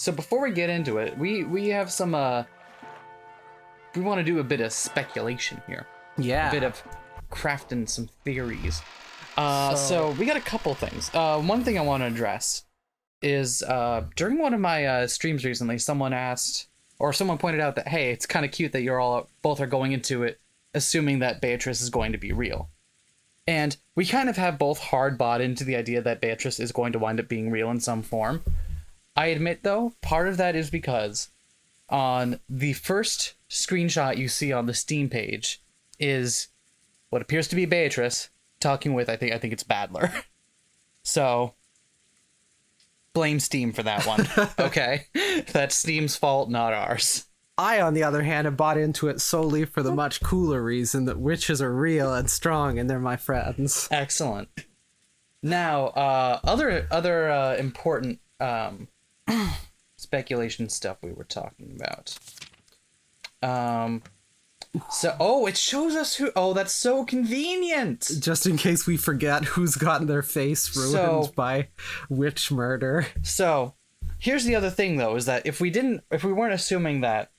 So before we get into it, we have some we want to do a bit of speculation here. Yeah. A bit of crafting some theories. So we got a couple things. One thing I want to address is during one of my streams recently, someone pointed out that, hey, it's kind of cute that you're both are going into it assuming that Beatrice is going to be real. And we kind of have both hard bought into the idea that Beatrice is going to wind up being real in some form. I admit, though, part of that is because on the first screenshot you see on the Steam page is what appears to be Beatrice talking with, I think it's Badler. So blame Steam for that one. Okay? That's Steam's fault, not ours. I, on the other hand, have bought into it solely for the much cooler reason that witches are real and strong and they're my friends. Excellent. Now, other important speculation stuff we were talking about. It shows us who. Oh, that's so convenient. Just in case we forget who's gotten their face ruined by witch murder. So, here's the other thing, though, is that if we weren't assuming that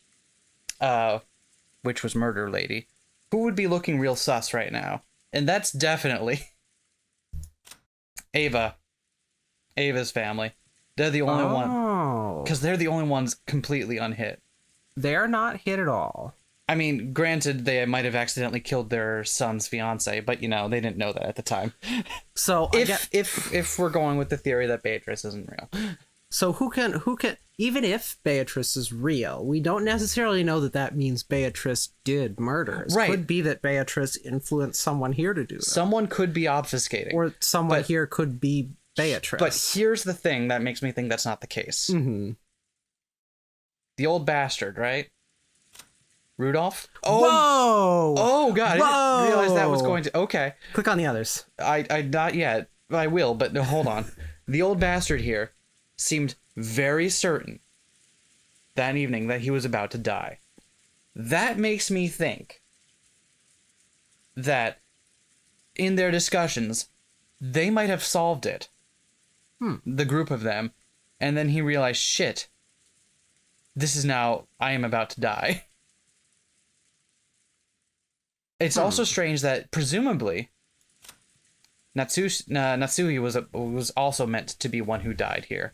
witch was murder lady, who would be looking real sus right now? And that's definitely Ava. Ava's family. They're the only one. Because they're the only ones completely unhit. They're not hit at all. I mean, granted, they might have accidentally killed their son's fiance, but, they didn't know that at the time. So if we're going with the theory that Beatrice isn't real. So who can, even if Beatrice is real, we don't necessarily know that means Beatrice did murders. Right. It could be that Beatrice influenced someone here to do that. Someone could be obfuscating. Or someone here could be Beatrice. But here's the thing that makes me think that's not the case. Mm-hmm. The old bastard, right? Rudolph? Oh! Oh, God. Whoa! I didn't realize that was going to... Okay. Click on the others. I not yet. I will, but no, hold on. The old bastard here seemed very certain that evening that he was about to die. That makes me think that in their discussions, they might have solved it. The group of them. And then he realized, shit, this is now, I am about to die. It's also strange that presumably Natsuhi was also meant to be one who died here.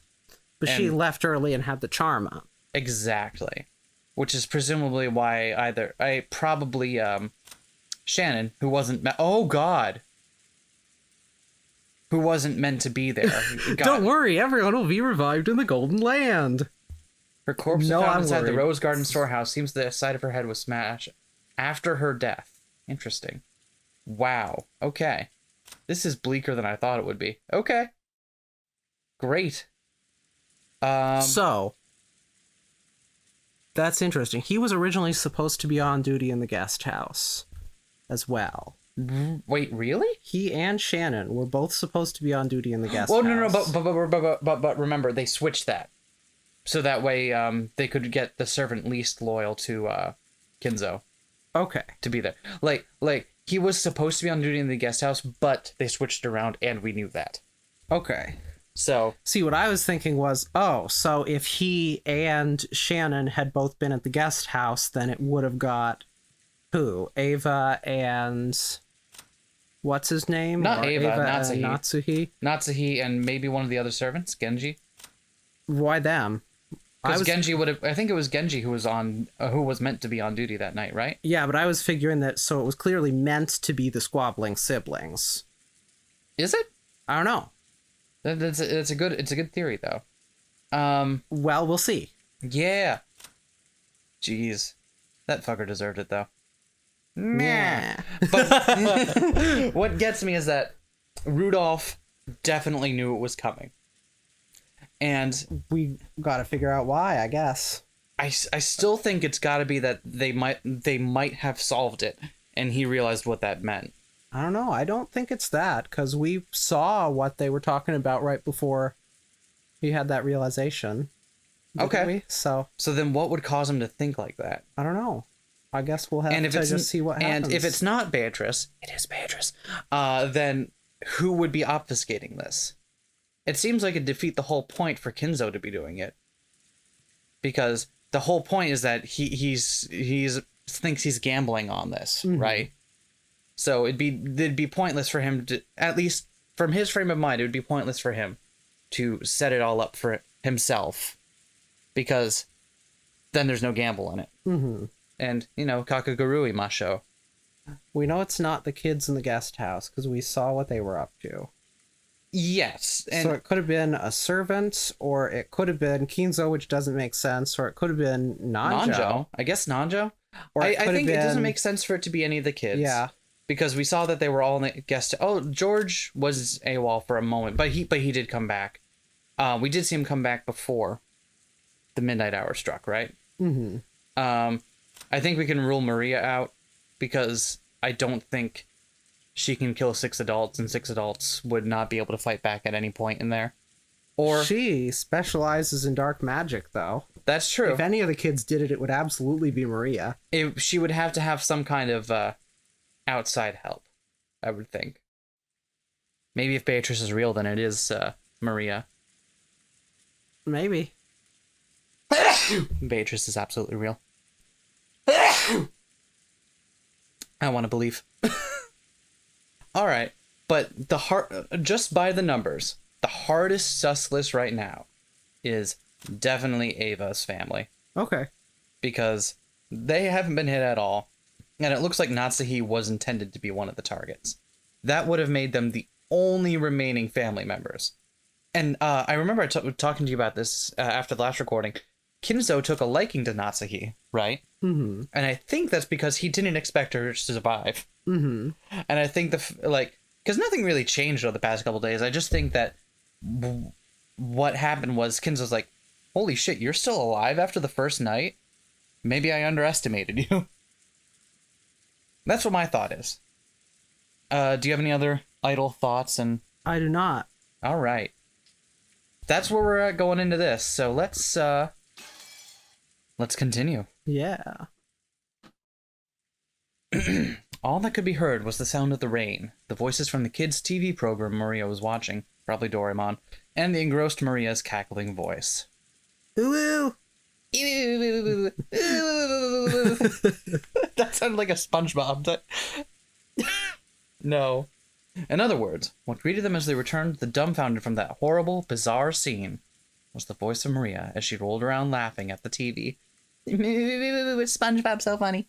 But she left early and had the charm up. Exactly. Which is presumably why probably Shannon, who wasn't who wasn't meant to be there. Don't worry, everyone will be revived in the Golden Land. Her corpse was found inside the Rose Garden storehouse. Seems the side of her head was smashed after her death. Interesting. Wow. Okay. This is bleaker than I thought it would be. Okay. Great. So, that's interesting. He was originally supposed to be on duty in the guest house as well. Wait, really? He and Shannon were both supposed to be on duty in the guest house. No, but remember, they switched that. So that way they could get the servant least loyal to Kinzo. Okay. To be there. Like he was supposed to be on duty in the guest house, but they switched around and we knew that. Okay. So, see, what I was thinking was, so if he and Shannon had both been at the guest house, then it would have got who? Ava and what's his name? Not Ava, Natsuhi. Natsuhi. Natsuhi and maybe one of the other servants, Genji. Why them? Because Genji would have. I think it was Genji who was meant to be on duty that night, right? Yeah, but I was figuring that so it was clearly meant to be the squabbling siblings. Is it? I don't know. It's a good theory though. Well, we'll see. Yeah. Jeez, that fucker deserved it though. Meh. But what gets me is that Rudolph definitely knew it was coming. And we got to figure out why, I guess. I still think it's got to be that they might have solved it, and he realized what that meant. I don't know. I don't think it's that, because we saw what they were talking about right before he had that realization. Okay. We? So then what would cause him to think like that? I don't know. I guess we'll have to just see what happens. And if it's not Beatrice, it is Beatrice, then who would be obfuscating this? It seems like it'd defeat the whole point for Kinzo to be doing it. because the whole point is that he's thinks he's gambling on this, right? So it'd be pointless for him to, at least from his frame of mind, it would be pointless for him to set it all up for himself, because then there's no gamble in it. And, Kakagurui Masho. We know it's not the kids in the guest house because we saw what they were up to. Yes. And so it could have been a servant, or it could have been Kinzo, which doesn't make sense, or it could have been Nanjo. I guess Nanjo. Or I think it doesn't make sense for it to be any of the kids. Yeah. Because we saw that they were all in the guest. Oh, George was AWOL for a moment, but he did come back. We did see him come back before the midnight hour struck, right? I think we can rule Maria out, because I don't think she can kill 6 adults, and 6 adults would not be able to fight back at any point in there. Or she specializes in dark magic, though. That's true. If any of the kids did it, it would absolutely be Maria. She would have to have some kind of outside help, I would think. Maybe if Beatrice is real, then it is Maria. Maybe. Beatrice is absolutely real. I want to believe. All right, but just by the numbers, the hardest sus list right now is definitely Ava's family. Okay. Because they haven't been hit at all, and it looks like Natsuhi was intended to be one of the targets. That would have made them the only remaining family members. And I remember talking to you about this after the last recording. Kinzo took a liking to Natsuhi, right? And I think that's because he didn't expect her to survive. And I think because nothing really changed over the past couple days. I just think that what happened was Kinzo's like, holy shit, you're still alive after the first night? Maybe I underestimated you. That's what my thought is. Do you have any other idle thoughts? And I do not. All right. That's where we're at going into this. So let's continue. Yeah. All that could be heard was the sound of the rain, the voices from the kids' TV program Maria was watching, probably Doraemon, and the engrossed Maria's cackling voice. Ooh. That sounded like a SpongeBob. No. In other words, what greeted them as they returned, the dumbfounded from that horrible, bizarre scene, was the voice of Maria as she rolled around laughing at the TV. SpongeBob's so funny.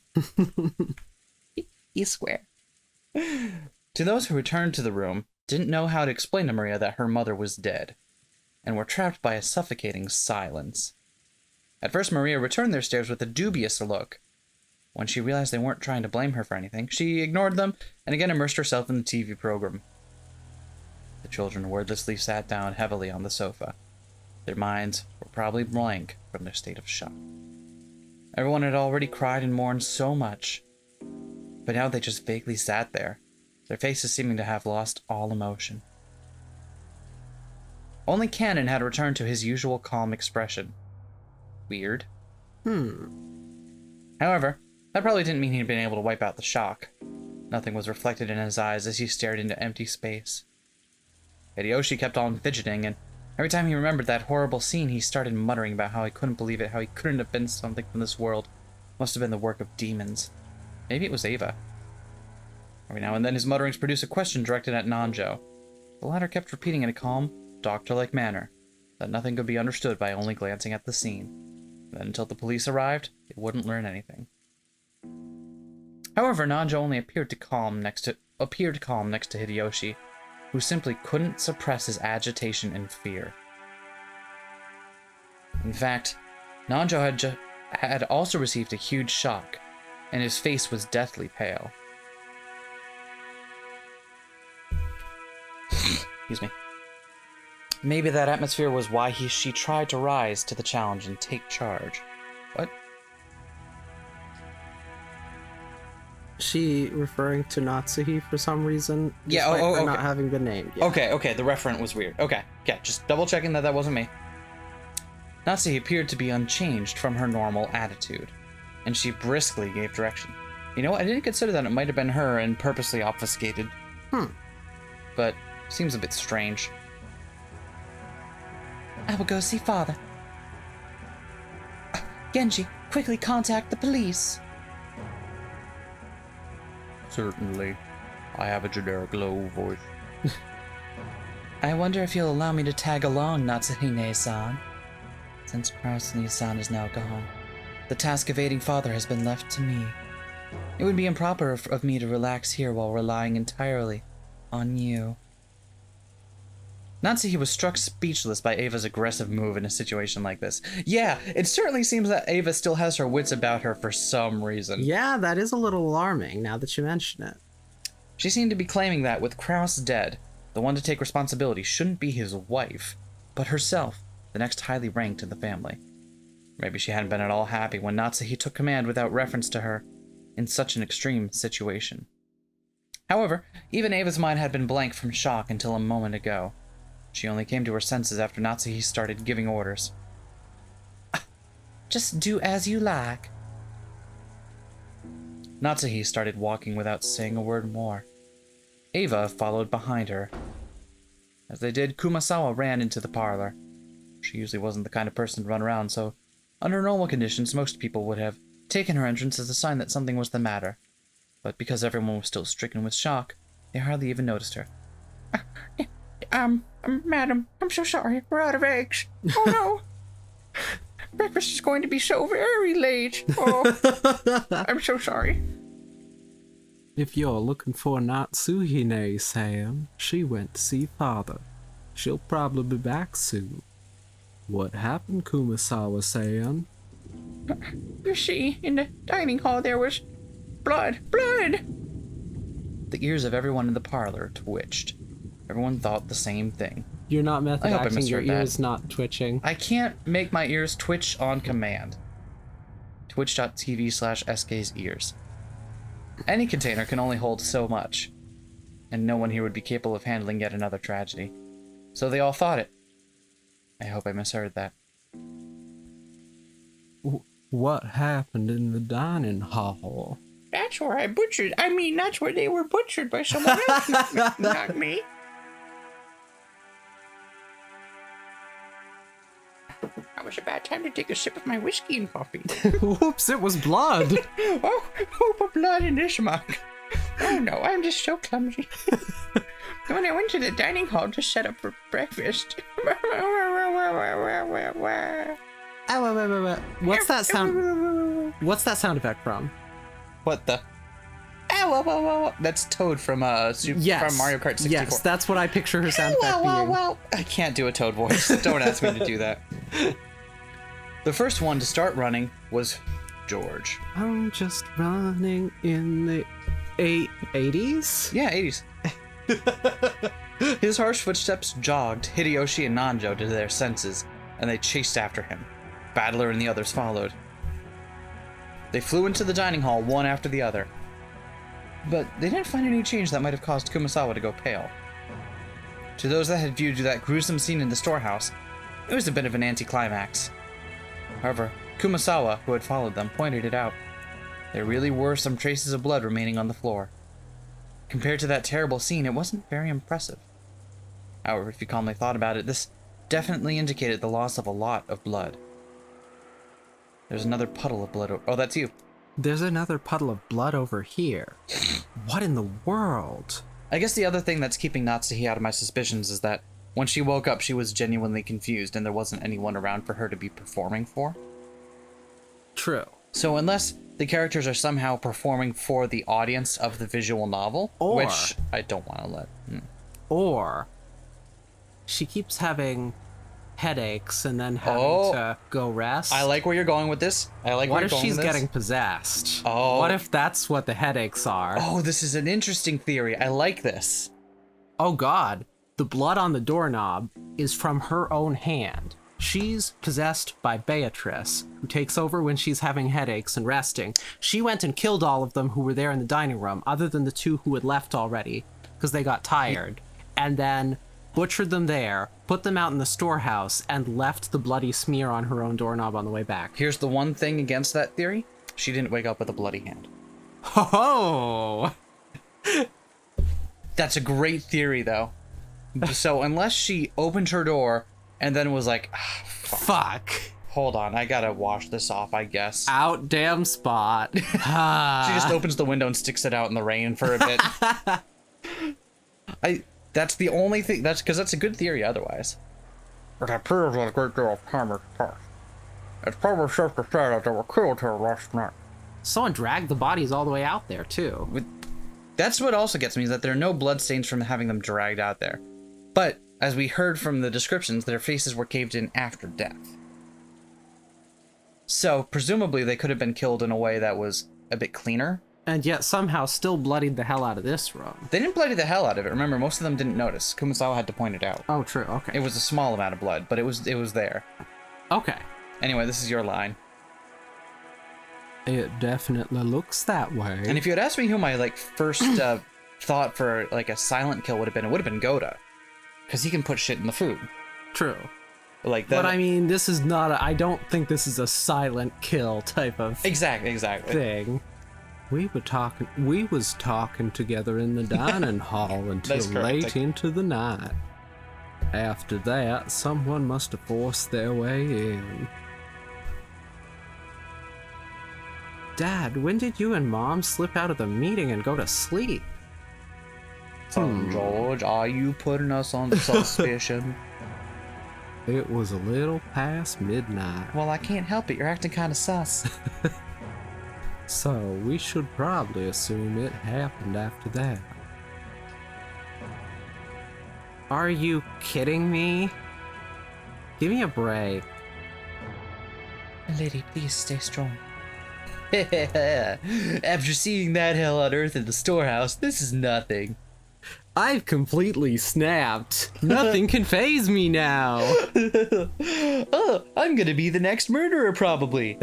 You swear. To those who returned to the room, didn't know how to explain to Maria that her mother was dead, and were trapped by a suffocating silence. At first, Maria returned their stares with a dubious look. When she realized they weren't trying to blame her for anything, she ignored them and again immersed herself in the TV program. The children wordlessly sat down heavily on the sofa. Their minds were probably blank from their state of shock. Everyone had already cried and mourned so much, but now they just vaguely sat there, their faces seeming to have lost all emotion. Only Cannon had returned to his usual calm expression. Weird. However, that probably didn't mean he'd been able to wipe out the shock. Nothing was reflected in his eyes as he stared into empty space. Hideyoshi kept on fidgeting, and every time he remembered that horrible scene, he started muttering about how he couldn't believe it, how he couldn't have been something from this world. Must have been the work of demons. Maybe it was Ava. Every now and then his mutterings produced a question directed at Nanjo. The latter kept repeating in a calm, doctor-like manner that nothing could be understood by only glancing at the scene. Then until the police arrived, they wouldn't learn anything. However, Nanjo only appeared calm next to Hideyoshi, who simply couldn't suppress his agitation and fear. In fact, Nanjo had also received a huge shock, and his face was deathly pale. Excuse me. Maybe that atmosphere was why she tried to rise to the challenge and take charge. What? She referring to Natsuhi for some reason? Yeah, her okay. Not having been named. Yeah. Okay, the referent was weird. Okay, yeah, just double checking that wasn't me. Natsuhi appeared to be unchanged from her normal attitude, and she briskly gave direction. You know what, I didn't consider that it might have been her and purposely obfuscated. But seems a bit strange. I will go see father. Genji, quickly contact the police. Certainly. I have a generic low voice. I wonder if you'll allow me to tag along, Natsuhi-san. Since Krasny-san is now gone, the task of aiding father has been left to me. It would be improper of me to relax here while relying entirely on you. Natsuhi was struck speechless by Ava's aggressive move in a situation like this. Yeah, it certainly seems that Ava still has her wits about her for some reason. Yeah, that is a little alarming now that you mention it. She seemed to be claiming that with Kraus dead, the one to take responsibility shouldn't be his wife, but herself, the next highly ranked in the family. Maybe she hadn't been at all happy when Natsuhi took command without reference to her in such an extreme situation. However, even Ava's mind had been blank from shock until a moment ago. She only came to her senses after Natsuhi started giving orders. Just do as you like. Natsuhi started walking without saying a word more. Ava followed behind her. As they did, Kumasawa ran into the parlor. She usually wasn't the kind of person to run around, so under normal conditions, most people would have taken her entrance as a sign that something was the matter. But because everyone was still stricken with shock, they hardly even noticed her. Madam, I'm so sorry. We're out of eggs. Oh no. Breakfast is going to be so very late. Oh, I'm so sorry. If you're looking for Natsuhi-san, she went to see father. She'll probably be back soon. What happened, Kumasawa-san? You see, in the dining hall there was blood. Blood! The ears of everyone in the parlor twitched. Everyone thought the same thing. You're not method I hope I acting, your misheard that. ears not twitching. I can't make my ears twitch on command. Twitch.tv/SK's ears. Any container can only hold so much, and no one here would be capable of handling yet another tragedy. So they all thought it. I hope I misheard that. What happened in the dining hall? That's where that's where they were butchered by someone else, not me. That was a bad time to take a sip of my whiskey and coffee. Whoops, it was blood. Oh, who put blood in this mug? Oh no, I'm just so clumsy. When I went to the dining hall to set up for breakfast. What's that sound? What's that sound effect from? What the? That's Toad from from Mario Kart 64. Yes, that's what I picture her sound effect being. I can't do a Toad voice. Don't ask me to do that. The first one to start running was George. I'm just running in the 80s? Yeah, 80s. His harsh footsteps jogged Hideyoshi and Nanjo to their senses, and they chased after him. Battler and the others followed. They flew into the dining hall one after the other, but they didn't find any change that might have caused Kumasawa to go pale. To those that had viewed that gruesome scene in the storehouse, it was a bit of an anticlimax. However, Kumasawa, who had followed them, pointed it out. There really were some traces of blood remaining on the floor. Compared to that terrible scene, it wasn't very impressive. However, if you calmly thought about it, this definitely indicated the loss of a lot of blood. There's another puddle of blood. Oh, that's you. There's another puddle of blood over here. What in the world? I guess the other thing that's keeping Natsuhi out of my suspicions is that when she woke up, she was genuinely confused and there wasn't anyone around for her to be performing for. True. So unless the characters are somehow performing for the audience of the visual novel, which I don't want to let... Or she keeps having headaches and then having to go rest. I like where you're going with this. What if she's getting possessed? Oh. What if that's what the headaches are? Oh, this is an interesting theory. I like this. Oh god. The blood on the doorknob is from her own hand. She's possessed by Beatrice, who takes over when she's having headaches and resting. She went and killed all of them who were there in the dining room, other than the two who had left already, because they got tired. And then butchered them there, put them out in the storehouse, and left the bloody smear on her own doorknob on the way back. Here's the one thing against that theory. She didn't wake up with a bloody hand. Ho-ho! That's a great theory, though. So unless she opened her door and then was like, Fuck. hold on, I gotta wash this off, I guess. Out damn spot. She just opens the window and sticks it out in the rain for a bit. That's the only thing, because that's a good theory otherwise. It appears that a great deal of time has passed. It's probably safe to say that they were killed here last night. Someone dragged the bodies all the way out there, too. That's what also gets me, is that there are no bloodstains from having them dragged out there. But, as we heard from the descriptions, their faces were caved in after death. So, presumably, they could have been killed in a way that was a bit cleaner. And yet somehow still bloodied the hell out of this room. They didn't bloody the hell out of it. Remember, most of them didn't notice. Kumasawa had to point it out. Oh, true. Okay. It was a small amount of blood, but it was there. Okay. Anyway, this is your line. It definitely looks that way. And if you had asked me who my first thought for a silent kill would have been, it would have been Goda, because he can put shit in the food. True. Like that. But I mean, this is not I don't think this is a silent kill type of exactly thing. We was talking together in the dining hall until late into the night. After that, someone must have forced their way in. Dad, when did you and Mom slip out of the meeting and go to sleep? George, are you putting us on suspicion? It was a little past midnight. Well, I can't help it. You're acting kind of sus. So, we should probably assume it happened after that. Are you kidding me? Give me a break. Lady, please stay strong. After seeing that hell on earth in the storehouse, this is nothing. I've completely snapped. Nothing can faze me now. Oh, I'm gonna be the next murderer, probably.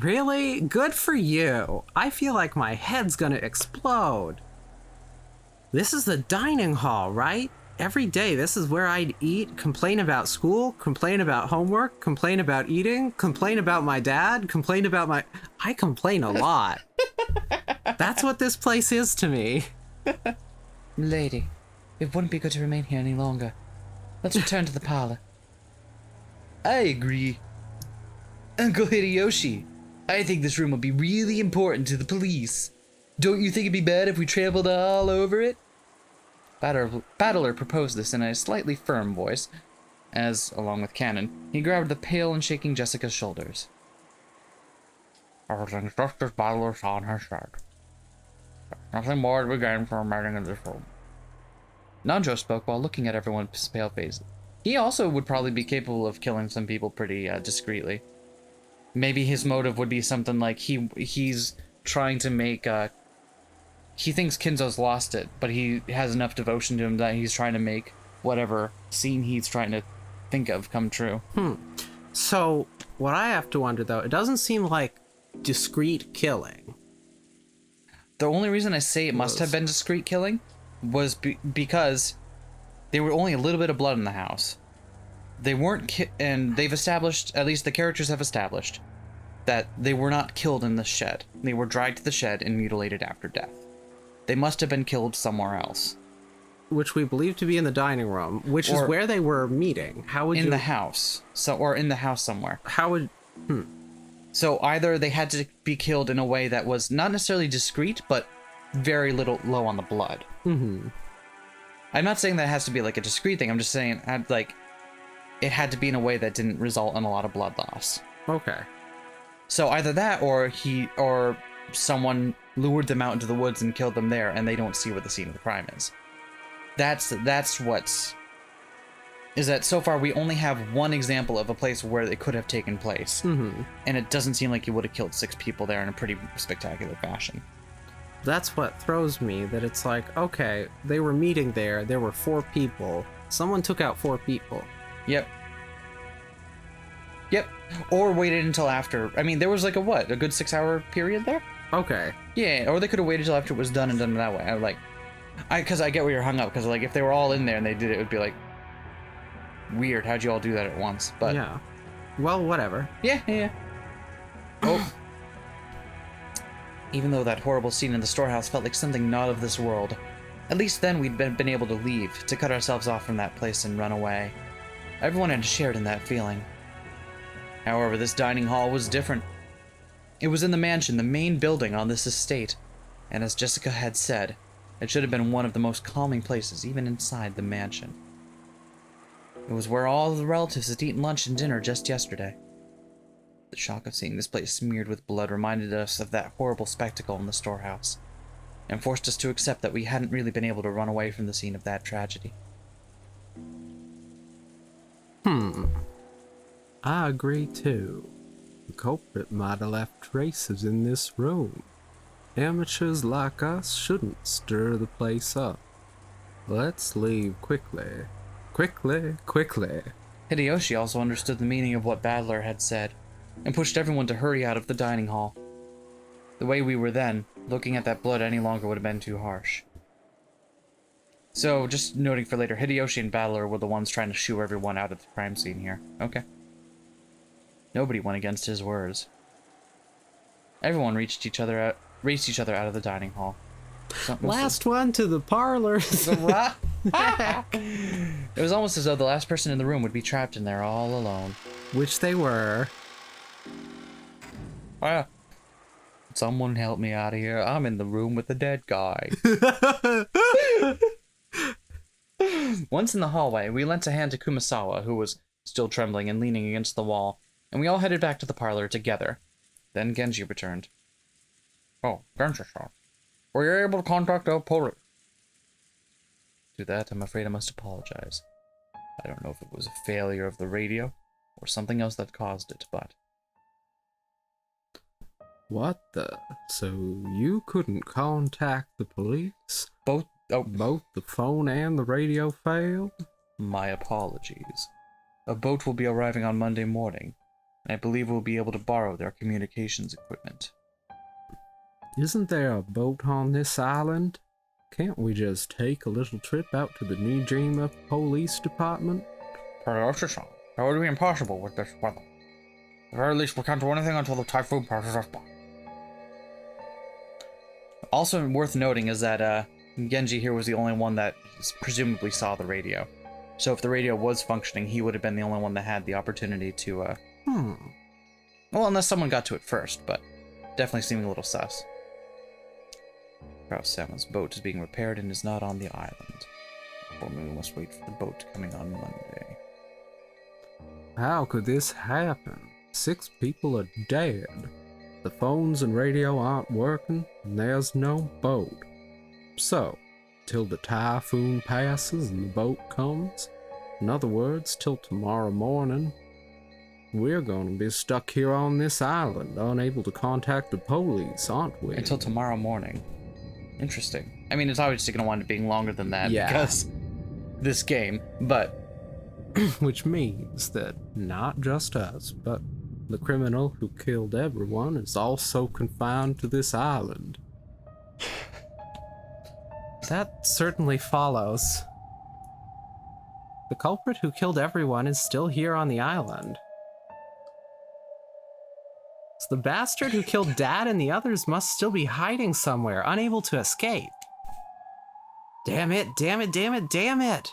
Really? Good for you. I feel like my head's gonna explode. This is the dining hall, right? Every day, this is where I'd eat, complain about school, complain about homework, complain about eating, complain about my dad, complain about my... I complain a lot. That's what this place is to me. Lady, it wouldn't be good to remain here any longer. Let's return to the parlor. I agree. Uncle Hideyoshi, I think this room will be really important to the police. Don't you think it'd be bad if we trampled all over it? Battler proposed this in a slightly firm voice, as, along with Cannon, he grabbed the pale and shaking Jessica's shoulders. Everything's just as Battler's on her side. Nothing more to be gained from remaining in this room. Nanjo spoke while looking at everyone's pale faces. He also would probably be capable of killing some people pretty discreetly. Maybe his motive would be something like he's trying to make he thinks Kinzo's lost it, but he has enough devotion to him that he's trying to make whatever scene he's trying to think of come true. So, what I have to wonder, though, it doesn't seem like discreet killing. The only reason I say it must have been discreet killing was because there were only a little bit of blood in the house. They weren't and they've established, at least the characters have established, that they were not killed in the shed. They were dragged to the shed and mutilated after death. They must have been killed somewhere else. Which we believe to be in the dining room, which is where they were meeting. How would in the house. Or in the house somewhere. How would... So either they had to be killed in a way that was not necessarily discreet, but very low on the blood. Mm-hmm. I'm not saying that it has to be like a discreet thing. I'm just saying it had to be in a way that didn't result in a lot of blood loss. Okay. So either that, or someone lured them out into the woods and killed them there, and they don't see where the scene of the crime is. That's what's... Is that so far we only have one example of a place where it could have taken place. Mm-hmm. And it doesn't seem like you would have killed 6 people there in a pretty spectacular fashion. That's what throws me, that it's like, okay, they were meeting there were 4 people. Someone took out 4 people. Yep. Or waited until after. I mean, there was a good 6-hour period there? Okay. Yeah, or they could have waited till after it was done and done it that way. Because I get where you're hung up, because if they were all in there and they did it, it would be weird. How'd you all do that at once? But yeah. Well, whatever. Yeah. Oh. Even though that horrible scene in the storehouse felt like something not of this world, at least then we'd been able to leave, to cut ourselves off from that place and run away. Everyone had shared in that feeling. However, this dining hall was different. It was in the mansion, the main building on this estate, and as Jessica had said, it should have been one of the most calming places, even inside the mansion. It was where all the relatives had eaten lunch and dinner just yesterday. The shock of seeing this place smeared with blood reminded us of that horrible spectacle in the storehouse, and forced us to accept that we hadn't really been able to run away from the scene of that tragedy. I agree too. The culprit might have left traces in this room. Amateurs like us shouldn't stir the place up. Let's leave quickly. Quickly, quickly. Hideyoshi also understood the meaning of what Badler had said, and pushed everyone to hurry out of the dining hall. The way we were then, looking at that blood any longer would have been too harsh. So, just noting for later, Hideyoshi and Badler were the ones trying to shoo everyone out of the crime scene here. Okay. Nobody went against his words. Everyone raced each other out of the dining hall. Last one to the parlor. It was almost as though the last person in the room would be trapped in there all alone. Which they were. Someone help me out of here. I'm in the room with the dead guy. Once in the hallway, we lent a hand to Kumasawa, who was still trembling and leaning against the wall, and we all headed back to the parlor together. Then Genji returned. Oh, Genji-san. Were you able to contact the police? To that, I'm afraid I must apologize. I don't know if it was a failure of the radio, or something else that caused it, but... What the? So you couldn't contact the police? Both the phone and the radio failed? My apologies. A boat will be arriving on Monday morning, and I believe we'll be able to borrow their communications equipment. Isn't there a boat on this island? Can't we just take a little trip out to the Nijima Police Department? That would be impossible with this weather. At the very least, we can't do anything until the typhoon passes us by. Also worth noting is that Genji here was the only one that presumably saw the radio. So if the radio was functioning, he would have been the only one that had the opportunity to, well, unless someone got to it first, but definitely seeming a little sus. Kraus-sama's boat is being repaired and is not on the island. Or we must wait for the boat coming on Monday. How could this happen? 6 people are dead. The phones and radio aren't working, and there's no boat. So, till the typhoon passes and the boat comes, in other words, till tomorrow morning, we're gonna be stuck here on this island, unable to contact the police, aren't we? Until tomorrow morning. Interesting. I mean, it's obviously going to wind up being longer than that because this game, but... Which means that not just us, but the criminal who killed everyone is also confined to this island. That certainly follows. The culprit who killed everyone is still here on the island. So the bastard who killed Dad and the others must still be hiding somewhere, unable to escape. Damn it, damn it, damn it, damn it!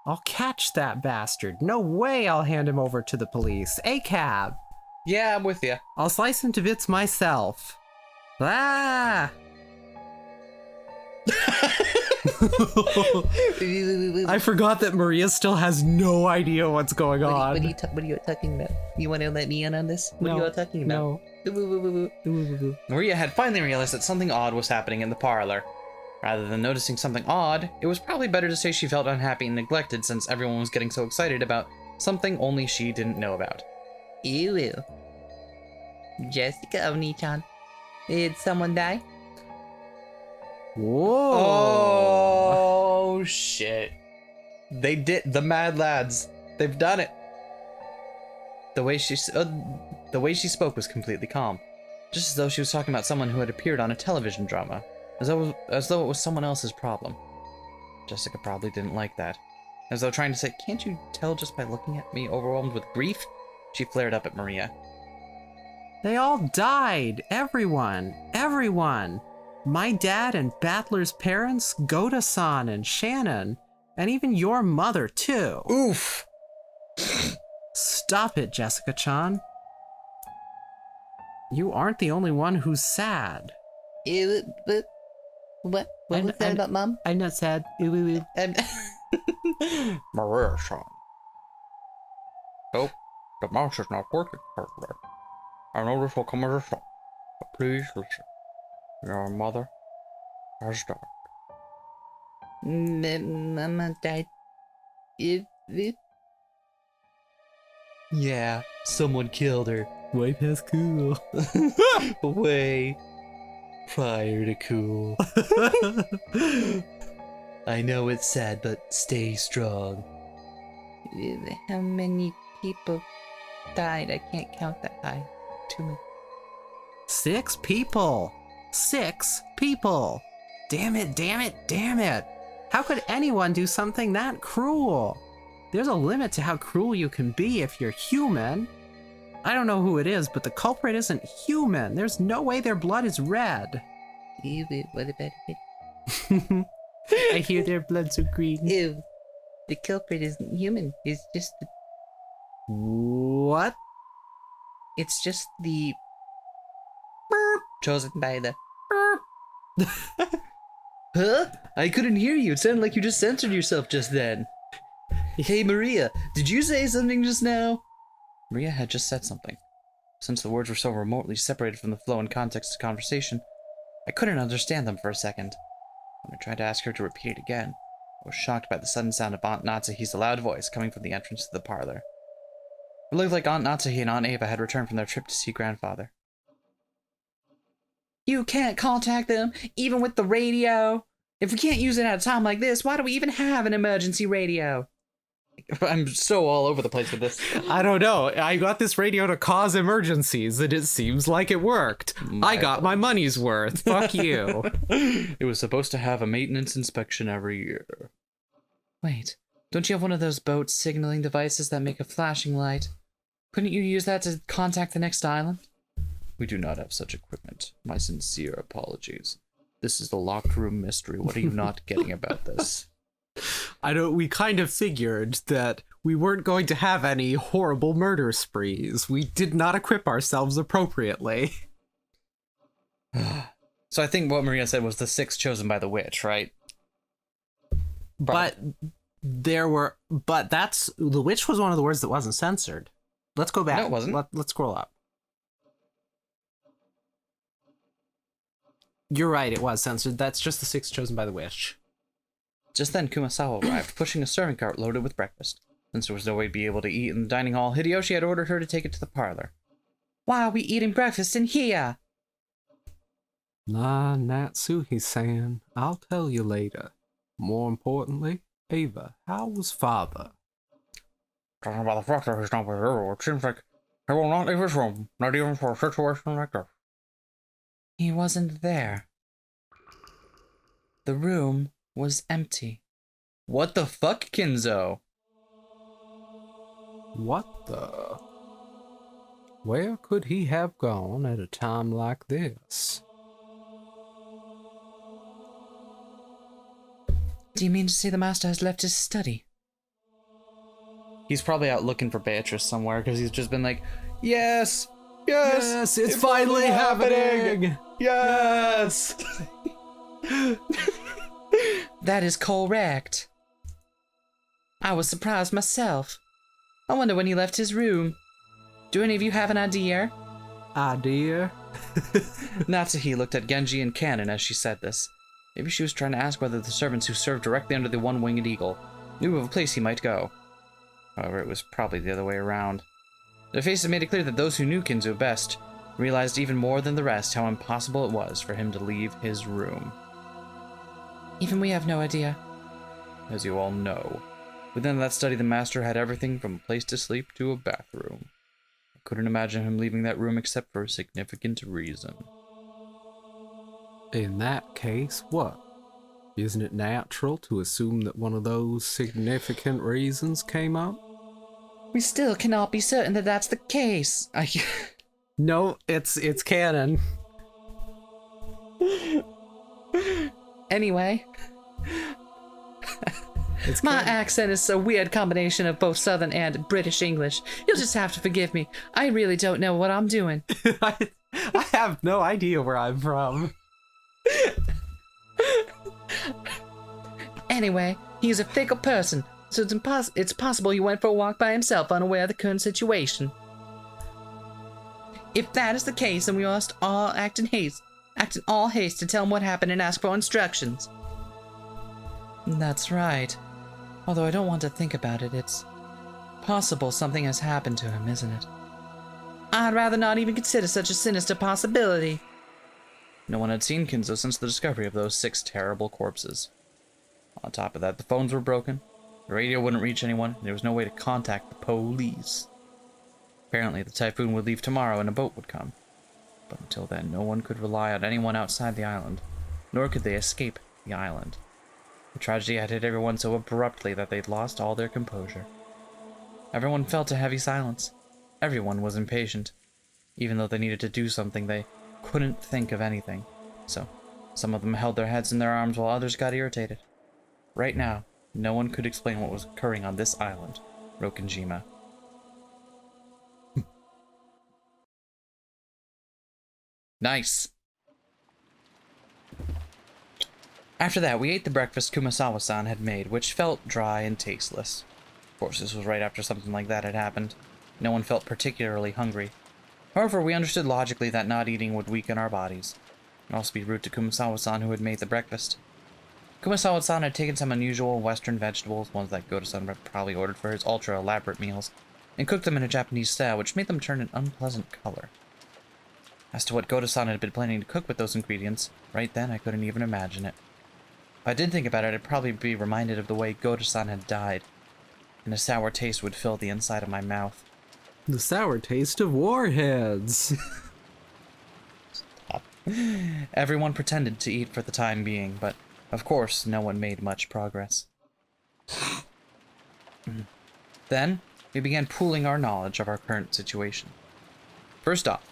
I'll catch that bastard. No way I'll hand him over to the police. A cab! Yeah, I'm with you. I'll slice him to bits myself. Ah! I forgot that Maria still has no idea what's going on. What are you talking about? You want to let me in on this? What are you all talking about? No. Maria had finally realized that something odd was happening in the parlor. Rather than noticing something odd, it was probably better to say she felt unhappy and neglected since everyone was getting so excited about something only she didn't know about. Ew. Jessica Oni-chan, did someone die? Whoa! Oh, shit. They did. The Mad Lads. They've done it. The way she spoke was completely calm. Just as though she was talking about someone who had appeared on a television drama. As though it was someone else's problem. Jessica probably didn't like that. As though trying to say, can't you tell just by looking at me overwhelmed with grief? She flared up at Maria. They all died. Everyone. My dad and Battler's parents, Goda-san and Shannon, and even your mother, too. Oof! Stop it, Jessica-chan. You aren't the only one who's sad. What? What was that about, Mom? I'm not sad. Ooh. Maria-san. Oh, the mouse is not working correctly. I know this will come as a shock, but please listen. Your mother has died. Mama died. Yeah, someone killed her. Way past cool. Way prior to cool. I know it's sad, but stay strong. How many people died? I can't count that high. Too many. 6 people. 6 people. Damn it. How could anyone do something that cruel? There's a limit to how cruel you can be if you're human. I don't know who it is, but the culprit isn't human. There's no way their blood is red. Ew, what about it? I hear their blood's so green. Ew. The culprit isn't human. It's just the... What? It's just the... chosen by the... Huh? I couldn't hear you. It sounded like you just censored yourself just then. Hey, Maria, did you say something just now? Maria had just said something. Since the words were so remotely separated from the flow and context of the conversation, I couldn't understand them for a second. When I tried to ask her to repeat it again, I was shocked by the sudden sound of Aunt Natsuhi's loud voice coming from the entrance to the parlor. It looked like Aunt Natsuhi and Aunt Ava had returned from their trip to see grandfather. You can't contact them, even with the radio? If we can't use it at a time like this, why do we even have an emergency radio? I'm so all over the place with this. I don't know. I got this radio to cause emergencies, and it seems like it worked. I got my money's worth. Fuck you. It was supposed to have a maintenance inspection every year. Wait, don't you have one of those boat signaling devices that make a flashing light? Couldn't you use that to contact the next island? We do not have such equipment. My sincere apologies. This is the locked room mystery. What are you not getting about this? We kind of figured that we weren't going to have any horrible murder sprees. We did not equip ourselves appropriately. So I think what Maria said was the 6 chosen by the witch, right? But that's, the witch was one of the words that wasn't censored. Let's go back. No, it wasn't. Let's scroll up. You're right, it was censored. That's just the 6 chosen by the witch. Just then, Kumasawa arrived, pushing a serving cart loaded with breakfast. Since there was no way to be able to eat in the dining hall, Hideyoshi had ordered her to take it to the parlor. Why are we eating breakfast in here? Nah, Natsuhi-san, I'll tell you later. More importantly, Ava, how was father? Talking about the fact that he's not with her, it seems like he will not leave his room, not even for a situation like this. He wasn't there. The room was empty. What the fuck, Kinzo? What the? Where could he have gone at a time like this? Do you mean to say the master has left his study? He's probably out looking for Beatrice somewhere, because he's just been like, yes, Yes, it's finally happening! Yes! That is correct. I was surprised myself. I wonder when he left his room. Do any of you have an idea? Idea? Natsuhi looked at Genji and Kanon as she said this. Maybe she was trying to ask whether the servants who served directly under the one-winged eagle knew of a place he might go. However, it was probably the other way around. Their faces made it clear that those who knew Kinzo best realized even more than the rest how impossible it was for him to leave his room. Even we have no idea. As you all know, within that study the master had everything from a place to sleep to a bathroom. I couldn't imagine him leaving that room except for a significant reason. In that case, what? Isn't it natural to assume that one of those significant reasons came up? We still cannot be certain that that's the case. No, it's canon. Anyway. My accent is a weird combination of both Southern and British English. You'll just have to forgive me. I really don't know what I'm doing. I have no idea where I'm from. Anyway, he's a fickle person, so it's possible he went for a walk by himself, unaware of the current situation. If that is the case, then we must all act in all haste to tell him what happened and ask for instructions. That's right. Although I don't want to think about it, it's possible something has happened to him, isn't it? I'd rather not even consider such a sinister possibility. No one had seen Kinzo since the discovery of those 6 terrible corpses. On top of that, the phones were broken, the radio wouldn't reach anyone, and there was no way to contact the police. Apparently, the typhoon would leave tomorrow and a boat would come. But until then, no one could rely on anyone outside the island, nor could they escape the island. The tragedy had hit everyone so abruptly that they'd lost all their composure. Everyone felt a heavy silence. Everyone was impatient. Even though they needed to do something, they couldn't think of anything. So, some of them held their heads in their arms while others got irritated. Right now, no one could explain what was occurring on this island, Rokkenjima. Nice! After that, we ate the breakfast Kumasawa-san had made, which felt dry and tasteless. Of course, this was right after something like that had happened. No one felt particularly hungry. However, we understood logically that not eating would weaken our bodies. It would also be rude to Kumasawa-san, who had made the breakfast. Kumasawa-san had taken some unusual Western vegetables, ones that Goto-san probably ordered for his ultra-elaborate meals, and cooked them in a Japanese style, which made them turn an unpleasant color. As to what Goto-san had been planning to cook with those ingredients, right then I couldn't even imagine it. If I did think about it, I'd probably be reminded of the way Goto-san had died, and a sour taste would fill the inside of my mouth. The sour taste of warheads. Everyone pretended to eat for the time being, but of course no one made much progress. Then, we began pooling our knowledge of our current situation. First off,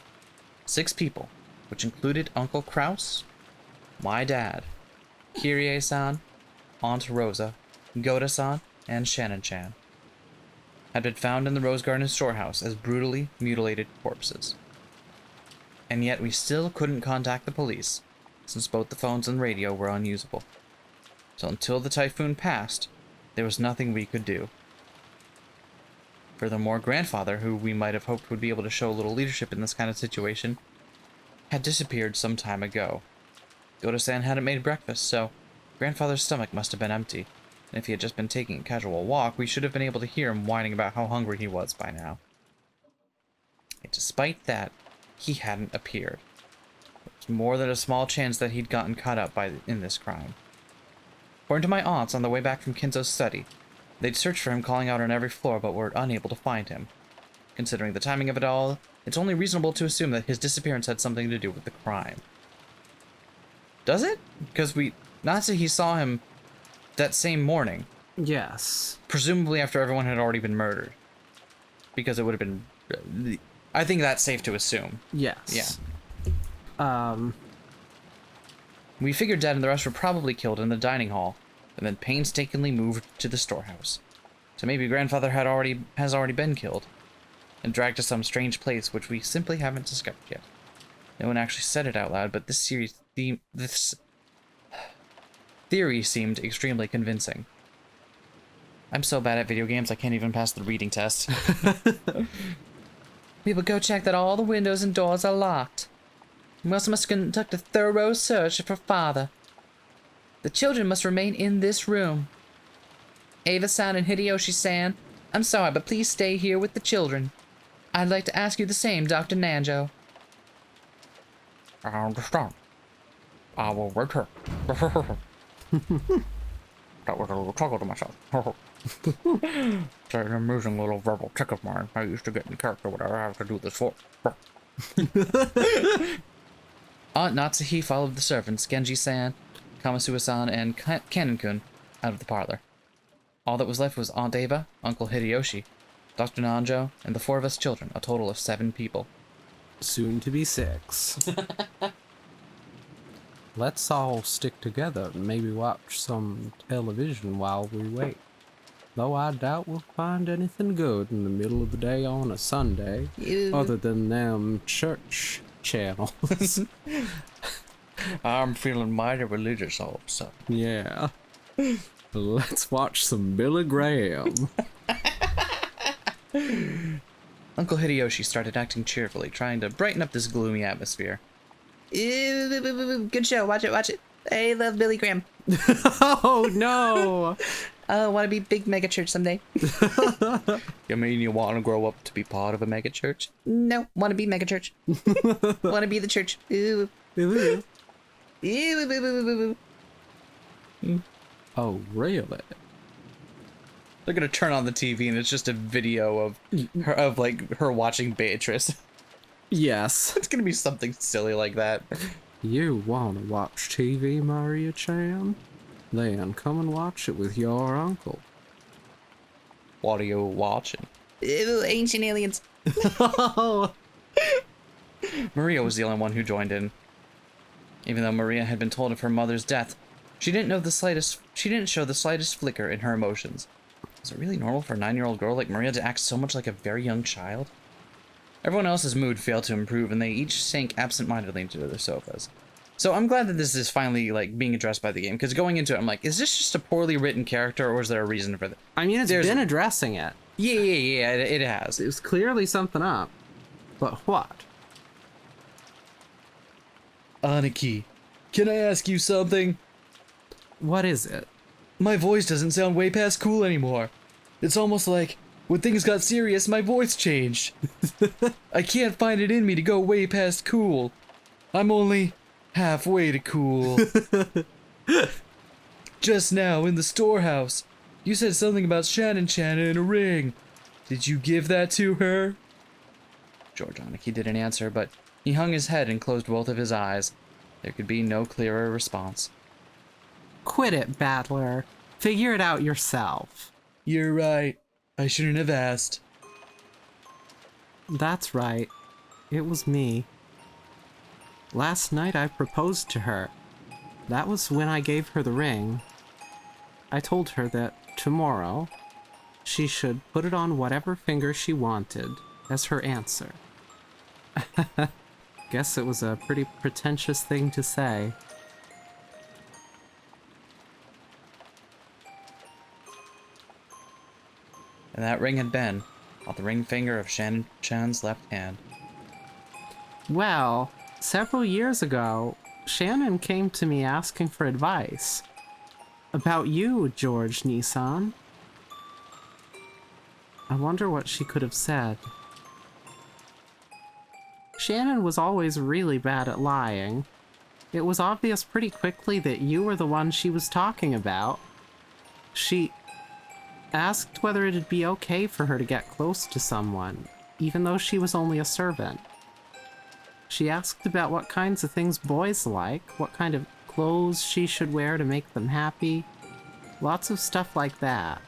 6 people, which included Uncle Kraus, my dad, Kirie-san, Aunt Rosa, Goto-san, and Shannon-chan, had been found in the Rose Garden storehouse as brutally mutilated corpses. And yet we still couldn't contact the police, since both the phones and radio were unusable. So until the typhoon passed, there was nothing we could do. Furthermore, Grandfather, who we might have hoped would be able to show a little leadership in this kind of situation, had disappeared some time ago. Goto-san hadn't made breakfast, so Grandfather's stomach must have been empty, and if he had just been taking a casual walk, we should have been able to hear him whining about how hungry he was by now. Yet despite that, he hadn't appeared. There was more than a small chance that he'd gotten caught up in this crime. According to my aunts, on the way back from Kinzo's study, they'd searched for him calling out on every floor, but were unable to find him. Considering the timing of it all, it's only reasonable to assume that his disappearance had something to do with the crime. Does it? Because Natsuhi saw him that same morning. Yes. Presumably after everyone had already been murdered. Because it would have been... I think that's safe to assume. Yes. Yeah. We figured Dad and the rest were probably killed in the dining hall, and then painstakingly moved to the storehouse. So maybe Grandfather has already been killed, and dragged to some strange place which we simply haven't discovered yet. No one actually said it out loud, but this theory seemed extremely convincing. I'm so bad at video games I can't even pass the reading test. We will go check that all the windows and doors are locked. We also must conduct a thorough search for Father. The children must remain in this room. Ava-san and Hideyoshi-san, I'm sorry, but please stay here with the children. I'd like to ask you the same, Dr. Nanjo. I understand. I will return. That was a little chuckle to myself. It's an amusing little verbal trick of mine. I used to get in character whatever I have to do this for. Aunt Natsuhi followed the servants, Genji-san, Kamasuo-san, and Kanon-kun out of the parlor. All that was left was Aunt Ava, Uncle Hideyoshi, Dr. Nanjo, and the 4 of us children, a total of 7 people. Soon to be 6. Let's all stick together and maybe watch some television while we wait. though I doubt we'll find anything good in the middle of the day on a Sunday, Ew. other than them church channels. I'm feeling mighty religious all of a sudden. Yeah. Let's watch some Billy Graham. Uncle Hideyoshi started acting cheerfully, trying to brighten up this gloomy atmosphere. Ew, good show. Watch it. I love Billy Graham. Oh no! Want to be big mega church someday? You mean you want to grow up to be part of a mega church? No, want to be mega church. Want to be the church. Ew. Ew. Oh really? They're gonna turn on the TV and it's just a video of her watching Beatrice. Yes. It's gonna be something silly like that. You wanna watch TV, Maria-chan? Then come and watch it with your uncle. What are you watching? Ew, ancient aliens. Oh! Maria was the only one who joined in. Even though Maria had been told of her mother's death, she didn't show the slightest flicker in her emotions. Is it really normal for a 9-year-old girl like Maria to act so much like a very young child? Everyone else's mood failed to improve, and they each sank absent-mindedly into their sofas. So I'm glad that this is finally, like, being addressed by the game, because going into it, I'm like, is this just a poorly written character, or is there a reason for that? I mean, it's been addressing it. Yeah, it has. There's clearly something up. But what? Aniki, can I ask you something? What is it? My voice doesn't sound way past cool anymore. It's almost like, when things got serious, my voice changed. I can't find it in me to go way past cool. I'm only halfway to cool. Just now, in the storehouse, you said something about Shannon in a ring. Did you give that to her? George Aniki didn't answer, but he hung his head and closed both of his eyes. There could be no clearer response. Quit it, Battler. Figure it out yourself. You're right. I shouldn't have asked. That's right. It was me. Last night I proposed to her. That was when I gave her the ring. I told her that tomorrow she should put it on whatever finger she wanted as her answer. Guess it was a pretty pretentious thing to say. And that ring had been on the ring finger of Shannon Chan's left hand. Well, several years ago, Shannon came to me asking for advice. About you, George Nissan. I wonder what she could have said. Shannon was always really bad at lying. It was obvious pretty quickly that you were the one she was talking about. She asked whether it'd be okay for her to get close to someone, even though she was only a servant. She asked about what kinds of things boys like, what kind of clothes she should wear to make them happy. Lots of stuff like that.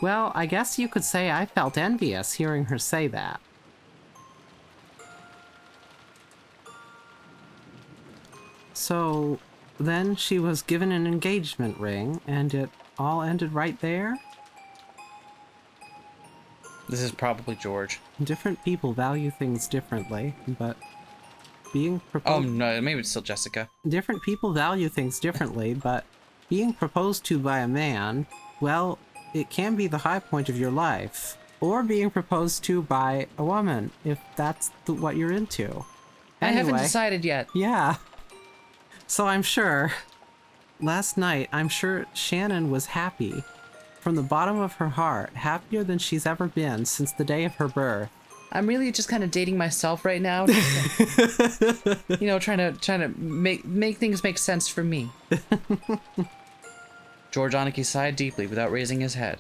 Well, I guess you could say I felt envious hearing her say that. So, then she was given an engagement ring, and it all ended right there? This is probably George. Different people value things differently, but being Oh proposed... no, maybe it's still Jessica. Different people value things differently, but being proposed to by a man, well, it can be the high point of your life. Or being proposed to by a woman, if that's what you're into. I haven't Anyway, decided yet. yeah. So I'm sure... Last night, I'm sure Shannon was happy. From the bottom of her heart, happier than she's ever been since the day of her birth. I'm really just kind of dating myself right now. You know, trying to make things make sense for me. George Aniki sighed deeply without raising his head.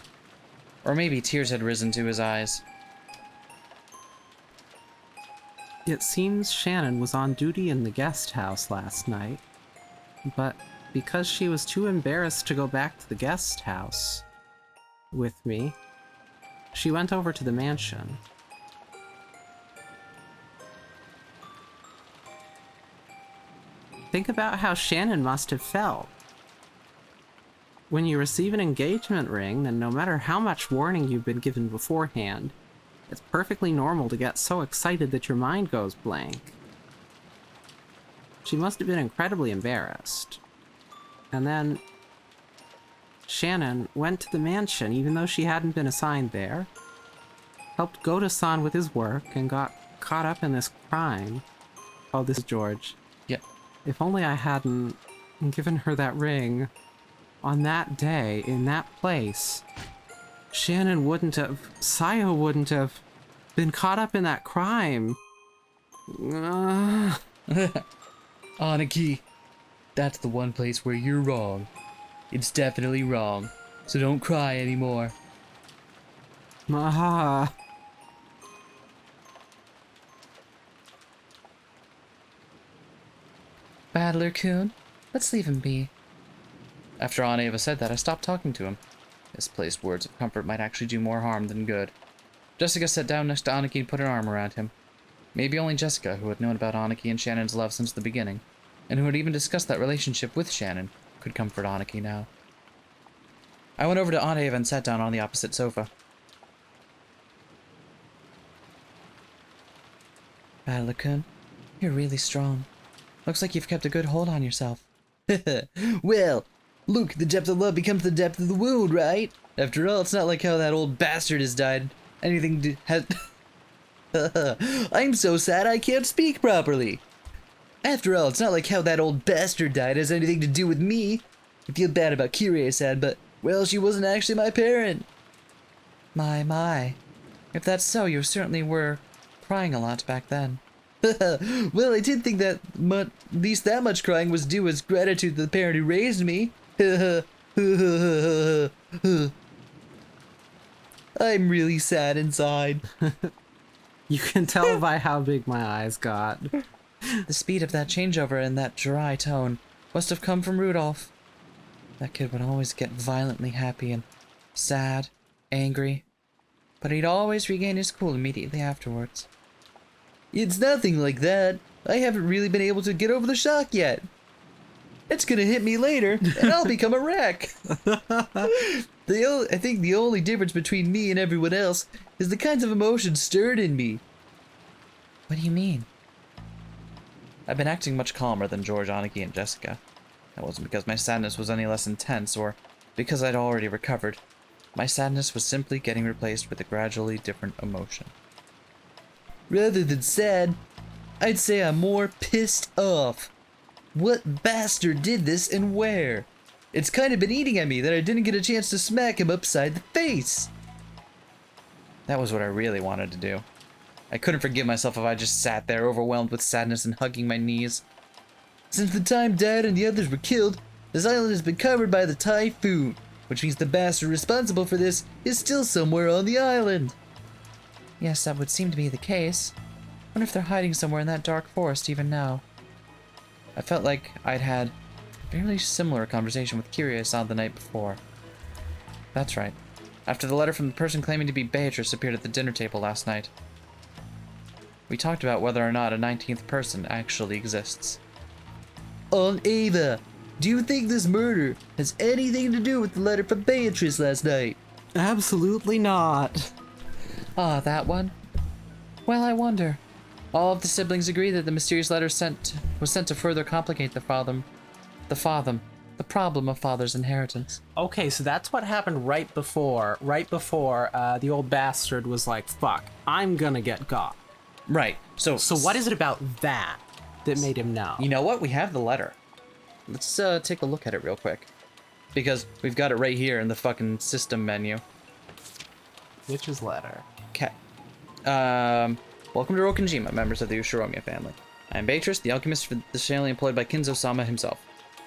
Or maybe tears had risen to his eyes. It seems Shannon was on duty in the guest house last night, but because she was too embarrassed to go back to the guest house with me, she went over to the mansion. Think about how Shannon must have felt. when you receive an engagement ring, then no matter how much warning you've been given beforehand, it's perfectly normal to get so excited that your mind goes blank. She must have been incredibly embarrassed. And then Shannon went to the mansion even though she hadn't been assigned there, helped Goto-san with his work, and got caught up in this crime. Oh, this is George. Yep. If only I hadn't given her that ring on that day, in that place, Shannon wouldn't have, Sayo wouldn't have been caught up in that crime. Aniki, that's the one place where you're wrong. It's definitely wrong. So don't cry anymore. Ah. Battler-kun, let's leave him be. After Aunt Ava said that, I stopped talking to him. Misplaced words of comfort might actually do more harm than good. Jessica sat down next to Aniki and put her arm around him. Maybe only Jessica, who had known about Aniki and Shannon's love since the beginning, and who had even discussed that relationship with Shannon, could comfort Aniki now. I went over to Aunt Ava and sat down on the opposite sofa. Battler-kun, you're really strong. Looks like you've kept a good hold on yourself. Well, look, the depth of love becomes the depth of the wound, right? After all, it's not like how that old bastard has died. I'm so sad I can't speak properly. After all, it's not like how that old bastard died has anything to do with me. I feel bad about Kirie-san, but, well, she wasn't actually my parent. My. If that's so, you certainly were crying a lot back then. Well, I did think that at least that much crying was due as gratitude to the parent who raised me. I'm really sad inside. You can tell by how big my eyes got. The speed of that changeover and that dry tone must have come from Rudolph. That kid would always get violently happy and sad, angry, but he'd always regain his cool immediately afterwards. It's nothing like that. I haven't really been able to get over the shock yet. It's gonna hit me later, and I'll become a wreck. I think the only difference between me and everyone else is the kinds of emotions stirred in me. What do you mean? I've been acting much calmer than George, Aniki, and Jessica. That wasn't because my sadness was any less intense, or because I'd already recovered. My sadness was simply getting replaced with a gradually different emotion. Rather than sad, I'd say I'm more pissed off. What bastard did this and where? It's kind of been eating at me that I didn't get a chance to smack him upside the face. That was what I really wanted to do. I couldn't forgive myself if I just sat there overwhelmed with sadness and hugging my knees. Since the time Dad and the others were killed, this island has been covered by the typhoon, which means the bastard responsible for this is still somewhere on the island. Yes, that would seem to be the case. Wonder if they're hiding somewhere in that dark forest even now. I felt like I'd had a fairly similar conversation with Kirie-san the night before. That's right. After the letter from the person claiming to be Beatrice appeared at the dinner table last night. We talked about whether or not a 19th person actually exists. Aunt Ava, do you think this murder has anything to do with the letter from Beatrice last night? Absolutely not. Ah, that one? Well, I wonder. All of the siblings agree that the mysterious letter was sent to further complicate the problem of father's inheritance. Okay, so that's what happened right before the old bastard was like, fuck, I'm gonna get got. Right. So what is it about that made him know? You know what? We have the letter. Let's take a look at it real quick. Because we've got it right here in the fucking system menu. Witch's letter. Okay. Welcome to Rokkenjima, members of the Ushiromiya family. I am Beatrice, the alchemist traditionally employed by Kinzo-sama himself.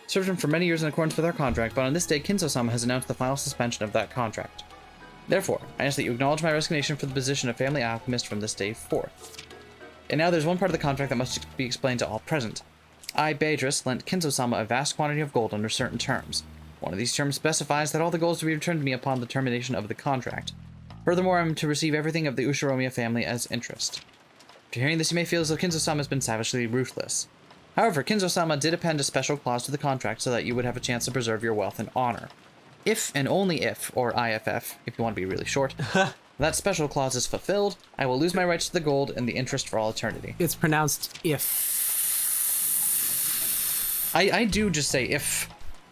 Served him for many years in accordance with our contract, but on this day, Kinzo-sama has announced the final suspension of that contract. Therefore, I ask that you acknowledge my resignation for the position of family alchemist from this day forth. And now there's one part of the contract that must be explained to all present. I, Beatrice, lent Kinzo-sama a vast quantity of gold under certain terms. One of these terms specifies that all the gold is to be returned to me upon the termination of the contract. Furthermore, I am to receive everything of the Ushiromiya family as interest. After hearing this, you may feel as though Kinzo-sama has been savagely ruthless. However, Kinzo-sama did append a special clause to the contract so that you would have a chance to preserve your wealth and honor. If and only if, or IFF, if you want to be really short, that special clause is fulfilled, I will lose my rights to the gold and the interest for all eternity. It's pronounced if. I do just say if,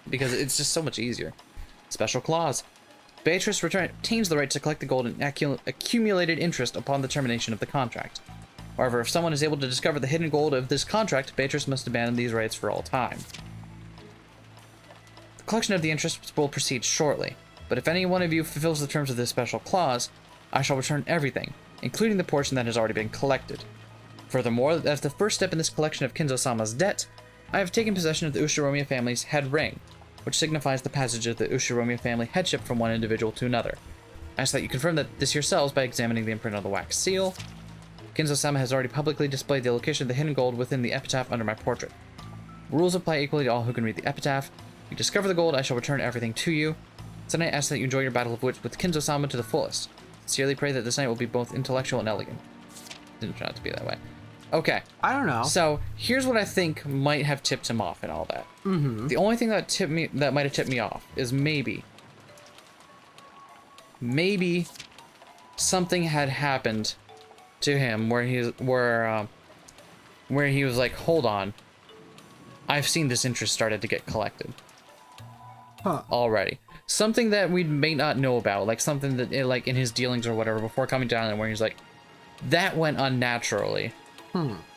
because it's just so much easier. Special clause. Beatrice retains the right to collect the gold and accumulated interest upon the termination of the contract. However, if someone is able to discover the hidden gold of this contract, Beatrice must abandon these rights for all time. The collection of the interest will proceed shortly, but if any one of you fulfills the terms of this special clause, I shall return everything, including the portion that has already been collected. Furthermore, as the first step in this collection of Kinzo-sama's debt, I have taken possession of the Ushiromiya family's head ring, which signifies the passage of the Ushiromiya family headship from one individual to another. I ask that you confirm that this yourselves by examining the imprint on the wax seal. Kinzo-sama has already publicly displayed the location of the hidden gold within the epitaph under my portrait. Rules apply equally to all who can read the epitaph. If you discover the gold, I shall return everything to you. Tonight, I ask that you enjoy your battle of wits with Kinzo-sama to the fullest. Sincerely pray that this night will be both intellectual and elegant. Didn't turn out to be that way. Okay. I don't know. So here's what I think might have tipped him off and all that. Mm-hmm. The only thing that might have tipped me off is maybe something had happened to him where he was like, hold on, I've seen this interest started to get collected already. Something that we may not know about, like something that like in his dealings or whatever before coming down, and where he's like, that went unnaturally.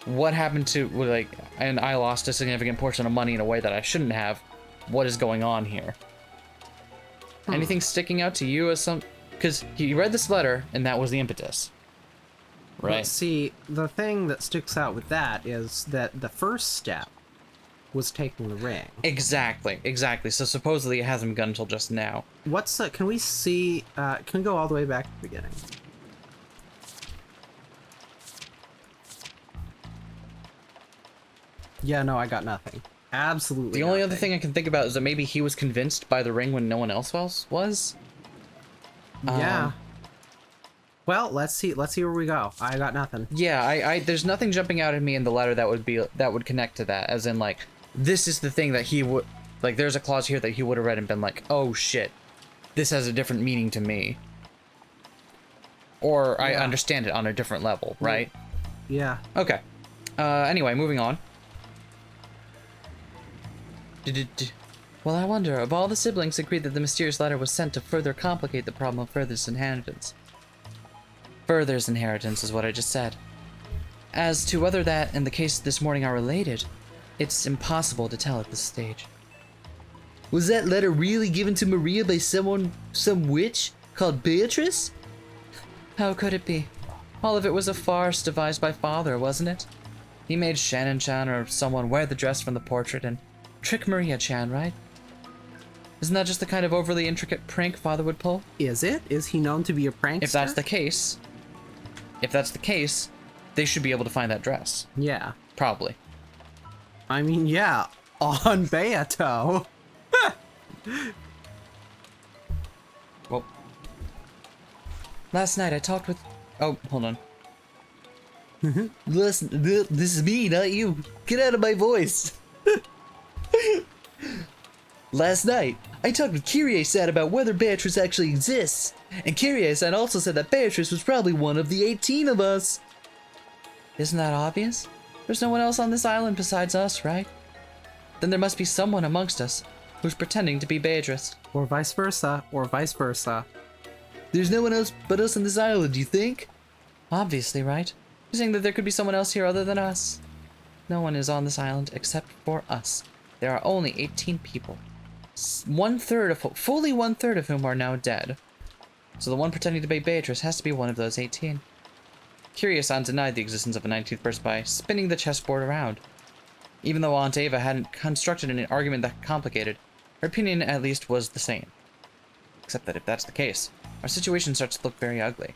What happened to, like, and I lost a significant portion of money in a way that I shouldn't have. What is going on here? Anything sticking out to you as some, because he read this letter and that was the impetus, right? But see, the thing that sticks out with that is that the first step was taking the ring. Exactly. So supposedly it hasn't begun until just now. What's the, can we see, can we go all the way back to the beginning? Yeah, no, I got nothing. Absolutely The only nothing. other thing I can think about is that maybe he was convinced by the ring when no one else was. Yeah. Well, let's see where we go. I got nothing. Yeah, I there's nothing jumping out at me in the letter that would connect to that, as in like, this is the thing that he would, like, there's a clause here that he would have read and been like, oh shit, this has a different meaning to me. Or I understand it on a different level, right? Yeah. Okay. Anyway, moving on. Well, I wonder, of all the siblings agreed that the mysterious letter was sent to further complicate the problem of Further's inheritance. Further's inheritance is what I just said. As to whether that and the case this morning are related, it's impossible to tell at this stage. Was that letter really given to Maria by some witch called Beatrice? How could it be? All of it was a farce devised by Father, wasn't it? He made Shannon-chan or someone wear the dress from the portrait and trick Maria-chan, right? Isn't that just the kind of overly intricate prank Father would pull? Is it? Is he known to be a prankster? If that's the case, they should be able to find that dress. Yeah. Probably. I mean, yeah. On Beato. Well, last night I talked with... Oh, hold on. Listen, this is me, not you. Get out of my voice. Last night, I talked with Kyrie-san about whether Beatrice actually exists, and Kyrie-san also said that Beatrice was probably one of the 18 of us. Isn't that obvious? There's no one else on this island besides us, right? Then there must be someone amongst us who's pretending to be Beatrice. Or vice versa. There's no one else but us on this island, you think? Obviously, right? You're saying that there could be someone else here other than us. No one is on this island except for us. There are only 18 people. Fully one third of whom are now dead. So the one pretending to be Beatrice has to be one of those 18. Kyrie-san denied the existence of a 19th person by spinning the chessboard around. Even though Aunt Ava hadn't constructed an argument that complicated, her opinion at least was the same. Except that if that's the case, our situation starts to look very ugly.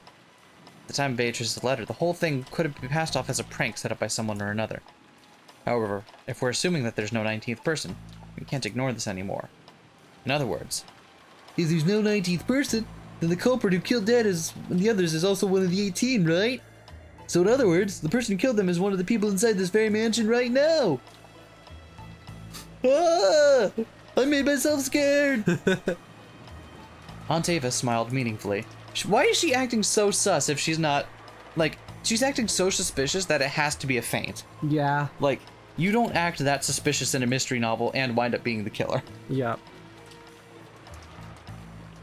At the time of Beatrice's letter, the whole thing could have been passed off as a prank set up by someone or another. However, if we're assuming that there's no 19th person, we can't ignore this anymore. In other words, if there's no 19th person, then the culprit who killed Dad and the others is also one of the 18, right? So in other words, the person who killed them is one of the people inside this very mansion right now! Ah! I made myself scared! Aunt Ava smiled meaningfully. Why is she acting so sus if she's not... Like, she's acting so suspicious that it has to be a feint. Yeah. Like, you don't act that suspicious in a mystery novel and wind up being the killer. Yep.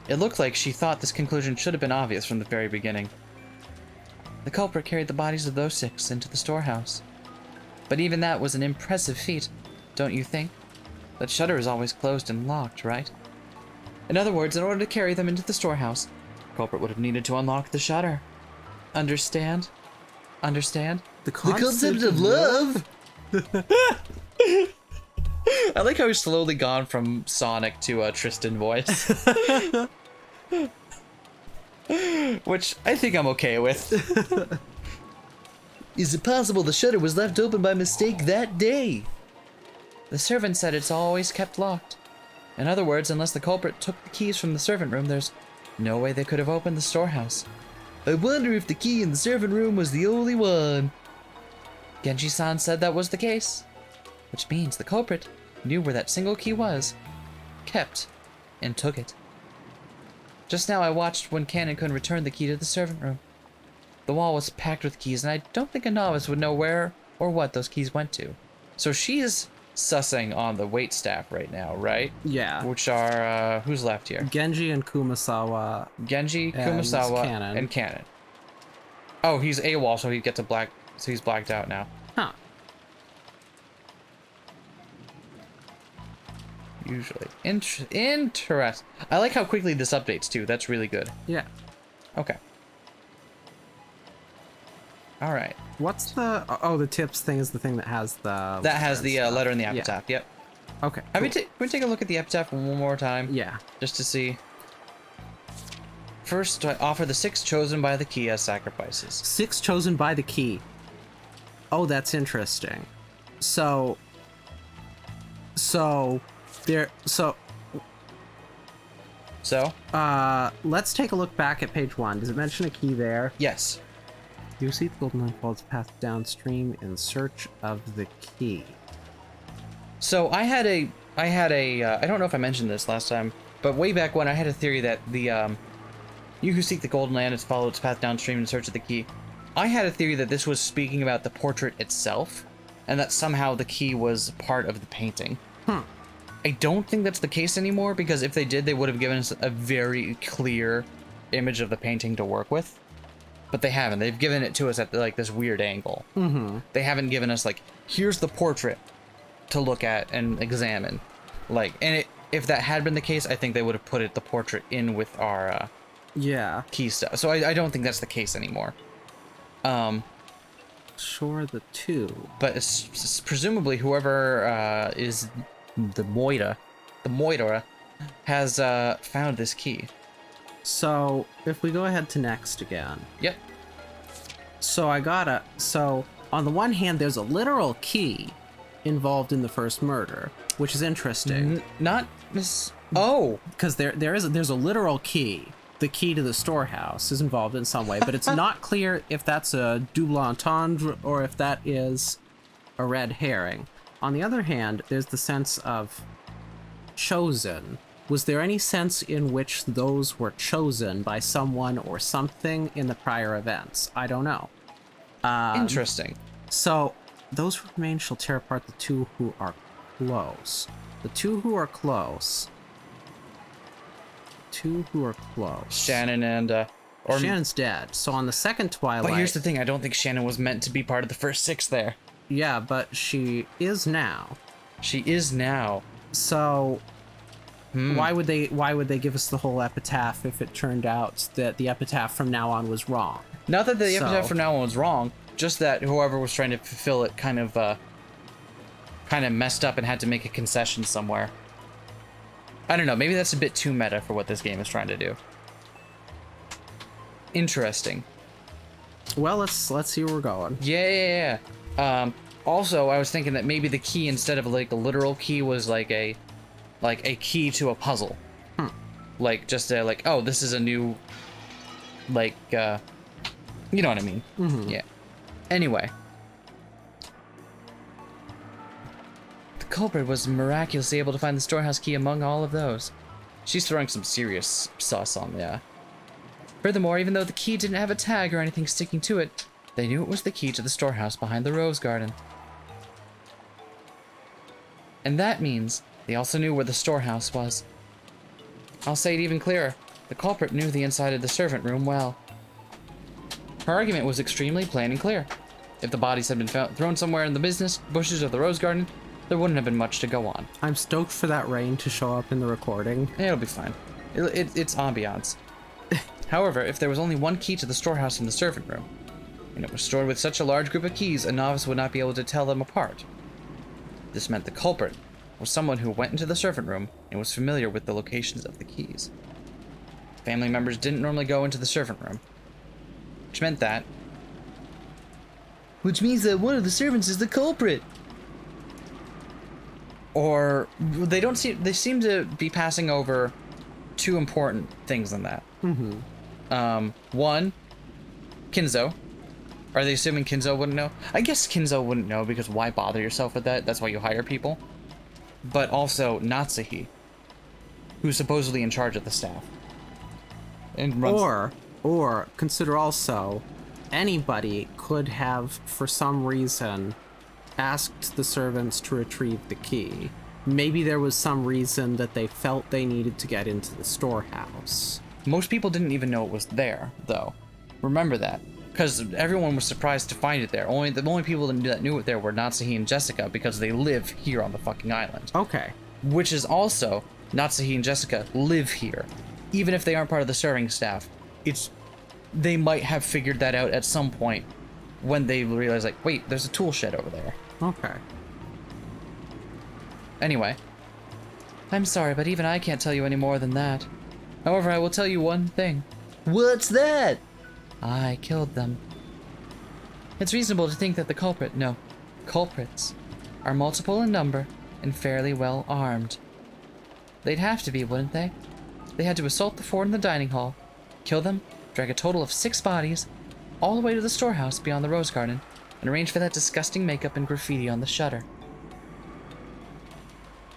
It looked like she thought this conclusion should have been obvious from the very beginning. The culprit carried the bodies of those 6 into the storehouse. But even that was an impressive feat, don't you think? That shutter is always closed and locked, right? In other words, in order to carry them into the storehouse, the culprit would have needed to unlock the shutter. Understand? Understand? The concept of love! I like how he's slowly gone from Sonic to a Tristan voice. Which I think I'm okay with. Is it possible the shutter was left open by mistake that day? The servant said it's always kept locked. In other words, unless the culprit took the keys from the servant room, there's no way they could have opened the storehouse. I wonder if the key in the servant room was the only one. Genji-san said that was the case, which means the culprit knew where that single key was, kept, and took it. Just now I watched when Canon-kun returned the key to the servant room. The wall was packed with keys, and I don't think a novice would know where or what those keys went to. So she's sussing on the waitstaff right now, right? Yeah. Which are, who's left here? Genji and Kumasawa. Genji, And Kumasawa, Cannon. and Cannon. Oh, he's AWOL, so he gets a black, so he's blacked out now. Huh. Usually. Interest. I like how quickly this updates too. That's really good. Yeah. Okay. All right. What's the... Oh, the tips thing is the thing that has the... That has the stuff. letter in the Yeah. epitaph. Yep. Okay. Have cool. can we take a look at the epitaph one more time? Yeah. Just to see. First, I offer the 6 chosen by the key as sacrifices. 6 chosen by the key. Oh, that's interesting. So there. So let's take a look back at page 1. Does it mention a key there? Yes. You see the golden line falls path downstream in search of the key. So I had a I don't know if I mentioned this last time, but way back when I had a theory that the you who seek the golden land has followed its path downstream in search of the key. I had a theory that this was speaking about the portrait itself, and that somehow the key was part of the painting. I don't think that's the case anymore, because if they did, they would have given us a very clear image of the painting to work with. But they haven't. They've given it to us at like this weird angle. Mm-hmm. They haven't given us like, here's the portrait to look at and examine. Like, and if that had been the case, I think they would have put the portrait in with our Yeah. key stuff. So I don't think that's the case anymore. Sure, the 2. But presumably whoever is the Moira has found this key. So if we go ahead to next again. Yep. So on the one hand, there's a literal key involved in the first murder, which is interesting. Not this. Oh, Because there's a literal key. The key to the storehouse is involved in some way, but it's not clear if that's a double entendre or if that is a red herring. On the other hand, there's the sense of chosen. Was there any sense in which those were chosen by someone or something in the prior events? I don't know. interesting. So, those who remain shall tear apart the 2 who are close. The 2 who are close. 2 who are close. Shannon and or Shannon's dead. So on the second Twilight... But here's the thing, I don't think Shannon was meant to be part of the first 6 there. Yeah, but she is now. She is now. So why would they give us the whole epitaph if it turned out that the epitaph from now on was wrong? Not that the So- epitaph from now on was wrong, just that whoever was trying to fulfill it kind of messed up and had to make a concession somewhere. I don't know, maybe that's a bit too meta for what this game is trying to do. Interesting. Well, let's see where we're going. Yeah. Also, I was thinking that maybe the key, instead of like a literal key, was like a key to a puzzle. Like just a like, oh, this is a new, like, you know what I mean? Mm-hmm. Yeah. Anyway. The culprit was miraculously able to find the storehouse key among all of those. She's throwing some serious sauce on, yeah. Furthermore, even though the key didn't have a tag or anything sticking to it, they knew it was the key to the storehouse behind the rose garden. And that means they also knew where the storehouse was. I'll say it even clearer. The culprit knew the inside of the servant room well. Her argument was extremely plain and clear. If the bodies had been thrown somewhere in the bushes of the rose garden, there wouldn't have been much to go on. I'm stoked for that rain to show up in the recording. It'll be fine. It's ambiance. However, if there was only one key to the storehouse in the servant room, and it was stored with such a large group of keys, a novice would not be able to tell them apart. This meant the culprit was someone who went into the servant room and was familiar with the locations of the keys. Family members didn't normally go into the servant room, which means that one of the servants is the culprit. Or they seem to be passing over two important things in that. One, Kinzo. Are they assuming Kinzo wouldn't know? I guess Kinzo wouldn't know, because why bother yourself with that? That's why you hire people. But also Natsuhi, who's supposedly in charge of the staff. And runs... Or consider also, anybody could have, for some reason, asked the servants to retrieve the key. Maybe there was some reason that they felt they needed to get into the storehouse. Most people didn't even know it was there, though. Remember that. Because everyone was surprised to find it there. The only people that knew it there were Natsuhi and Jessica, because they live here on the fucking island. Okay. Which is also, Natsuhi and Jessica live here. Even if they aren't part of the serving staff, they might have figured that out at some point when they realize, like, wait, there's a tool shed over there. Okay. Anyway. I'm sorry, but even I can't tell you any more than that. However, I will tell you one thing. What's that? I killed them. It's reasonable to think that the culprits, are multiple in number and fairly well armed. They'd have to be, wouldn't they? They had to assault the four in the dining hall, kill them, drag a total of 6 bodies, all the way to the storehouse beyond the rose garden, and arrange for that disgusting makeup and graffiti on the shutter.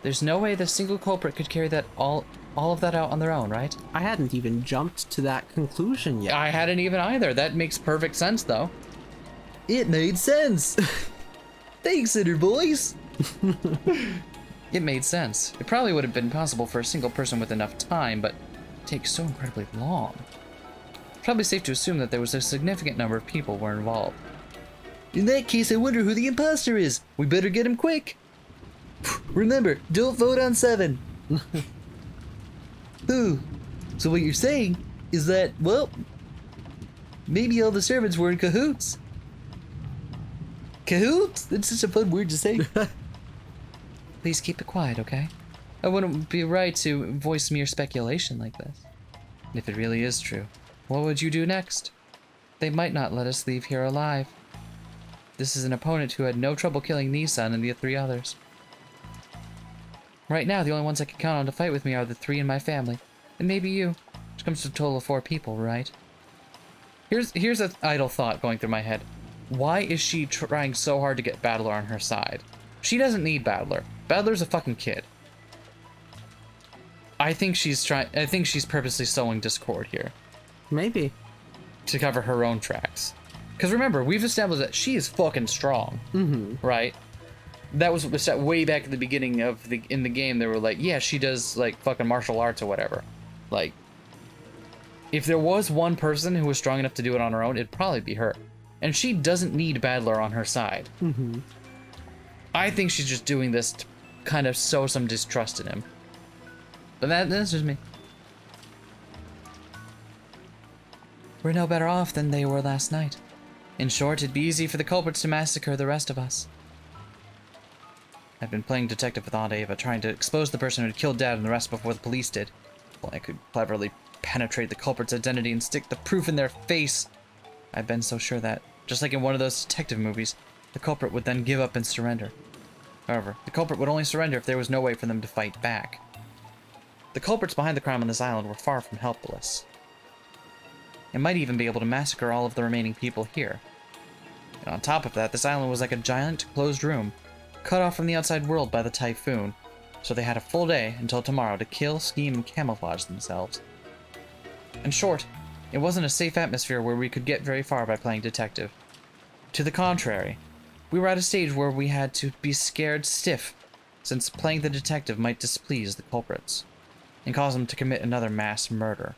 There's no way the single culprit could carry that all of that out on their own, right? I hadn't even jumped to that conclusion yet. I hadn't even either. That makes perfect sense, though. It made sense. Thanks, Inner Boys. It made sense. It probably would have been possible for a single person with enough time, but it takes so incredibly long. It's probably safe to assume that there was a significant number of people were involved. In that case, I wonder who the imposter is. We better get him quick. Remember, don't vote on 7. Ooh. So what you're saying is that, well, maybe all the servants were in cahoots. Cahoots? That's such a fun word to say. Please keep it quiet, okay? I wouldn't be right to voice mere speculation like this. And if it really is true, what would you do next? They might not let us leave here alive. This is an opponent who had no trouble killing Nissan and the 3 others. Right now, the only ones I can count on to fight with me are the 3 in my family, and maybe you, which comes to a total of 4 people, right? Here's an idle thought going through my head. Why is she trying so hard to get Battler on her side? She doesn't need Battler. Battler's a fucking kid. I think she's purposely sowing discord here. Maybe. To cover her own tracks. Because remember, we've established that she is fucking strong. Mm-hmm. Right? That was set way back at the beginning of in the game. They were like, yeah, she does like fucking martial arts or whatever. Like, if there was one person who was strong enough to do it on her own, it'd probably be her. And she doesn't need Battler on her side. Mm-hmm. I think she's just doing this to kind of sow some distrust in him. But that's just me. We're no better off than they were last night. In short, it'd be easy for the culprits to massacre the rest of us. I've been playing detective with Aunt Ava, trying to expose the person who had killed Dad and the rest before the police did. Well, I could cleverly penetrate the culprit's identity and stick the proof in their face. I've been so sure that, just like in one of those detective movies, the culprit would then give up and surrender. However, the culprit would only surrender if there was no way for them to fight back. The culprits behind the crime on this island were far from helpless. It might even be able to massacre all of the remaining people here. And on top of that, this island was like a giant, closed room, cut off from the outside world by the typhoon. So they had a full day until tomorrow to kill, scheme, and camouflage themselves. In short, it wasn't a safe atmosphere where we could get very far by playing detective. To the contrary, we were at a stage where we had to be scared stiff, since playing the detective might displease the culprits, and cause them to commit another mass murder.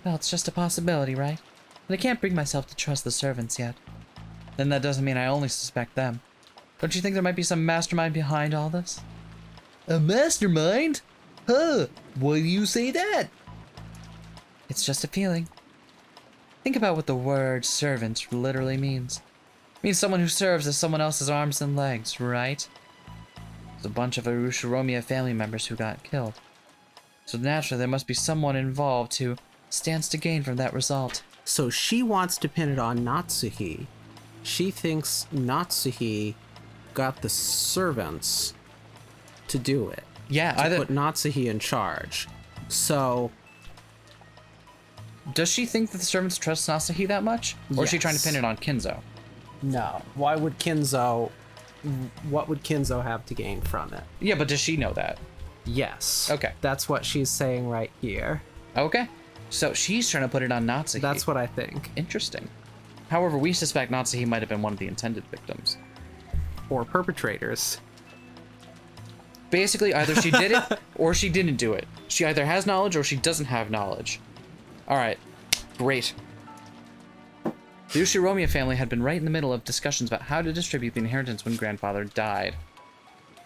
Well, it's just a possibility, right? But I can't bring myself to trust the servants yet. Then that doesn't mean I only suspect them. Don't you think there might be some mastermind behind all this? A mastermind? Huh? Why do you say that? It's just a feeling. Think about what the word servant literally means. It means someone who serves as someone else's arms and legs, right? There's a bunch of Urushiromiya family members who got killed. So naturally there must be someone involved who stands to gain from that result. So she wants to pin it on Natsuhi. She thinks Natsuhi got the servants to do it. Yeah, To put Natsuhi in charge. So does she think that the servants trust Natsuhi that much? Or is she trying to pin it on Kinzo? no. Why would Kinzo... What would Kinzo have to gain from it? Yeah, but does she know that? Yes. Okay. That's what she's saying right here. Okay. So she's trying to put it on Natsuhi. That's what I think. Interesting. However, we suspect Natsuhi might have been one of the intended victims. Or perpetrators. Basically, either she did it or she didn't do it. She either has knowledge or she doesn't have knowledge. Alright. Great. The Ushiromiya family had been right in the middle of discussions about how to distribute the inheritance when grandfather died.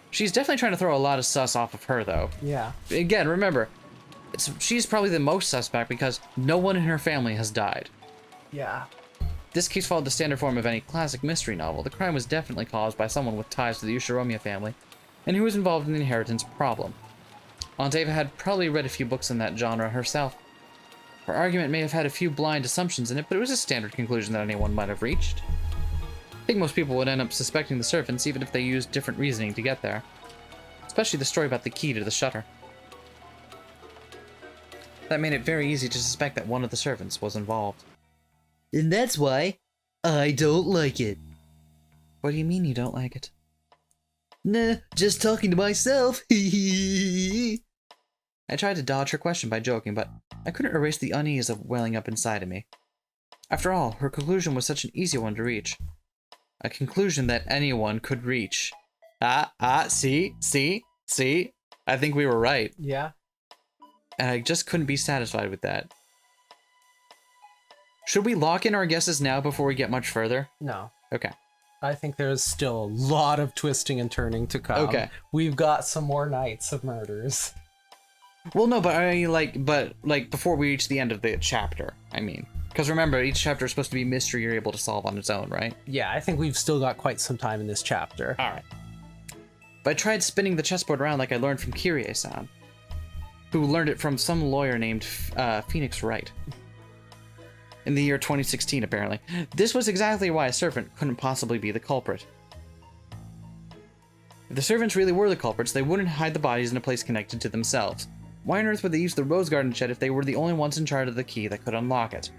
She's definitely trying to throw a lot of sus off of her, though. Yeah. Again, remember, she's probably the most suspect because no one in her family has died. Yeah. This case followed the standard form of any classic mystery novel. The crime was definitely caused by someone with ties to the Ushiromiya family, and who was involved in the inheritance problem. Aunt Ava had probably read a few books in that genre herself. Her argument may have had a few blind assumptions in it, but it was a standard conclusion that anyone might have reached. I think most people would end up suspecting the servants even if they used different reasoning to get there. Especially the story about the key to the shutter. That made it very easy to suspect that one of the servants was involved. And that's why I don't like it. What do you mean you don't like it? Nah, just talking to myself. I tried to dodge her question by joking, but I couldn't erase the unease of welling up inside of me. After all, her conclusion was such an easy one to reach. A conclusion that anyone could reach. See? I think we were right. Yeah. And I just couldn't be satisfied with that. Should we lock in our guesses now before we get much further? No. Okay. I think there's still a lot of twisting and turning to come. Okay. We've got some more nights of murders. Well, no, but I mean, before we reach the end of the chapter, I mean. Because remember, each chapter is supposed to be a mystery you're able to solve on its own, right? Yeah, I think we've still got quite some time in this chapter. Alright. But I tried spinning the chessboard around like I learned from Kirie-san, who learned it from some lawyer named Phoenix Wright. In the year 2016, apparently. This was exactly why a servant couldn't possibly be the culprit. If the servants really were the culprits, they wouldn't hide the bodies in a place connected to themselves. Why on earth would they use the Rose Garden shed if they were the only ones in charge of the key that could unlock it?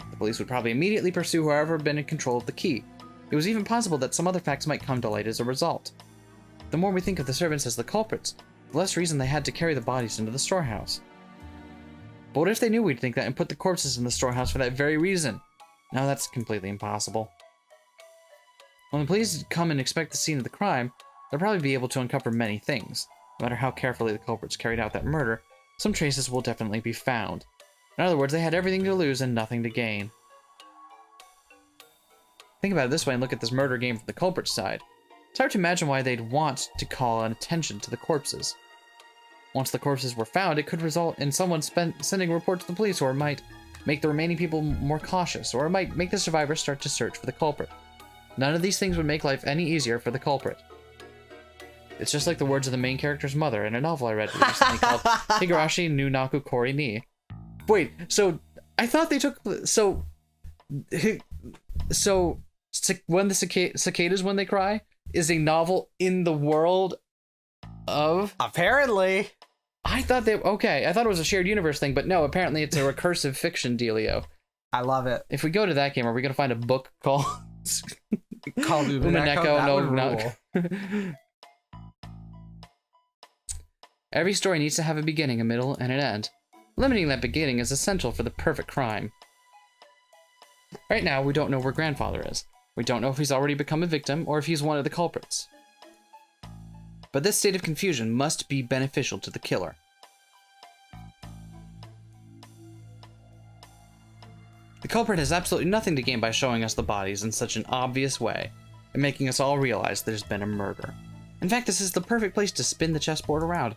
The police would probably immediately pursue whoever had been in control of the key. It was even possible that some other facts might come to light as a result. The more we think of the servants as the culprits, the less reason they had to carry the bodies into the storehouse. But what if they knew we'd think that and put the corpses in the storehouse for that very reason? No, that's completely impossible. When the police come and inspect the scene of the crime, they'll probably be able to uncover many things. No matter how carefully the culprits carried out that murder, some traces will definitely be found. In other words, they had everything to lose and nothing to gain. Think about it this way and look at this murder game from the culprit's side. It's hard to imagine why they'd want to call attention to the corpses. Once the corpses were found, it could result in someone sending a report to the police, or it might make the remaining people more cautious, or it might make the survivors start to search for the culprit. None of these things would make life any easier for the culprit. It's just like the words of the main character's mother in a novel I read recently called Higurashi no Naku Kori ni. Wait, so I thought they took when the cicadas when they cry is a novel in the world of. Apparently. I thought it was a shared universe thing, but no, apparently it's a recursive fiction dealio. I love it. If we go to that game, are we gonna find a book called Umineko? Umineko? No. Every story needs to have a beginning, a middle, and an end. Limiting that beginning is essential for the perfect crime. Right now, we don't know where Grandfather is. We don't know if he's already become a victim or if he's one of the culprits. But this state of confusion must be beneficial to the killer. The culprit has absolutely nothing to gain by showing us the bodies in such an obvious way and making us all realize there's been a murder. In fact, this is the perfect place to spin the chessboard around.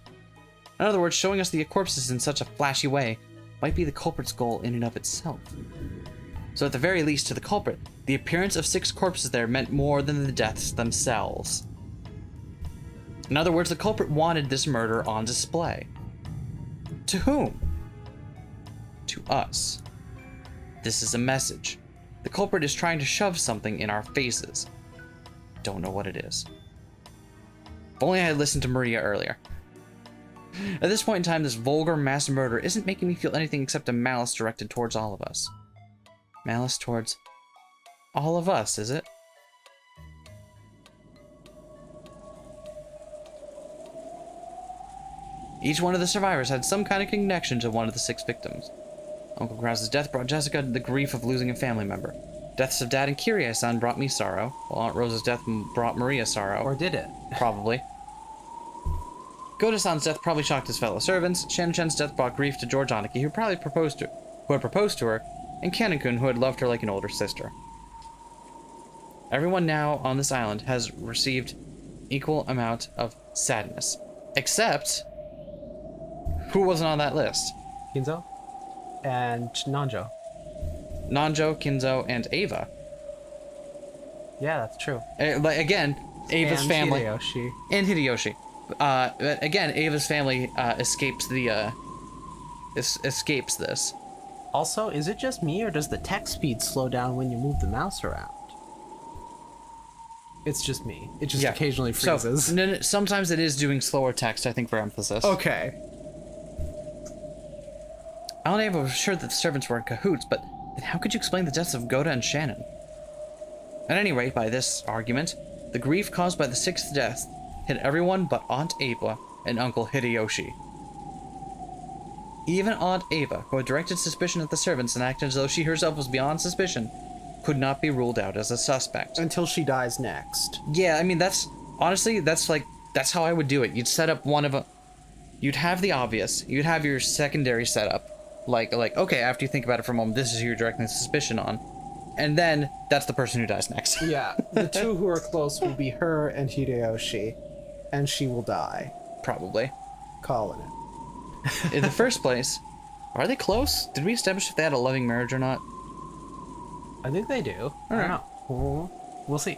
In other words, showing us the corpses in such a flashy way might be the culprit's goal in and of itself. So at the very least, to the culprit, the appearance of 6 corpses there meant more than the deaths themselves. In other words, the culprit wanted this murder on display. To whom? To us. This is a message. The culprit is trying to shove something in our faces. Don't know what it is. If only I had listened to Maria earlier. At this point in time, this vulgar mass murder isn't making me feel anything except a malice directed towards all of us. Malice towards all of us, is it? Each one of the survivors had some kind of connection to one of the 6 victims. Uncle Krause's death brought Jessica the grief of losing a family member. Deaths of Dad and Kyrie-san brought me sorrow, while Aunt Rosa's death brought Maria sorrow. Or did it? Probably. Goda-san's death probably shocked his fellow servants. Shan-chan's death brought grief to George Aniki, who had proposed to her, and Kanon-kun, who had loved her like an older sister. Everyone now on this island has received equal amount of sadness. Except... who wasn't on that list? Kinzo? And Nanjo. Nanjo, Kinzo, and Ava. Yeah, that's true. Again, Ava's and family. Hideyoshi. And Hideyoshi. Again, Ava's family escapes this. Also, is it just me, or does the text speed slow down when you move the mouse around? It's just me. It just occasionally freezes. So, no, sometimes it is doing slower text, I think, for emphasis. Okay. Al and Ava were sure that the servants were in cahoots, but then how could you explain the deaths of Goda and Shannon? At any rate, by this argument, the grief caused by the 6th death hit everyone but Aunt Ava and Uncle Hideyoshi. Even Aunt Ava, who had directed suspicion at the servants and acted as though she herself was beyond suspicion, could not be ruled out as a suspect. Until she dies next. Yeah, I mean, that's how I would do it. You'd set up you'd have the obvious, you'd have your secondary setup, like, okay, after you think about it for a moment, this is who you're directing suspicion on. And then, that's the person who dies next. Yeah, the 2 who are close will be her and Hideyoshi, and she will die. Probably. Calling it. In the first place, are they close? Did we establish if they had a loving marriage or not? I think they do. I don't know. We'll see.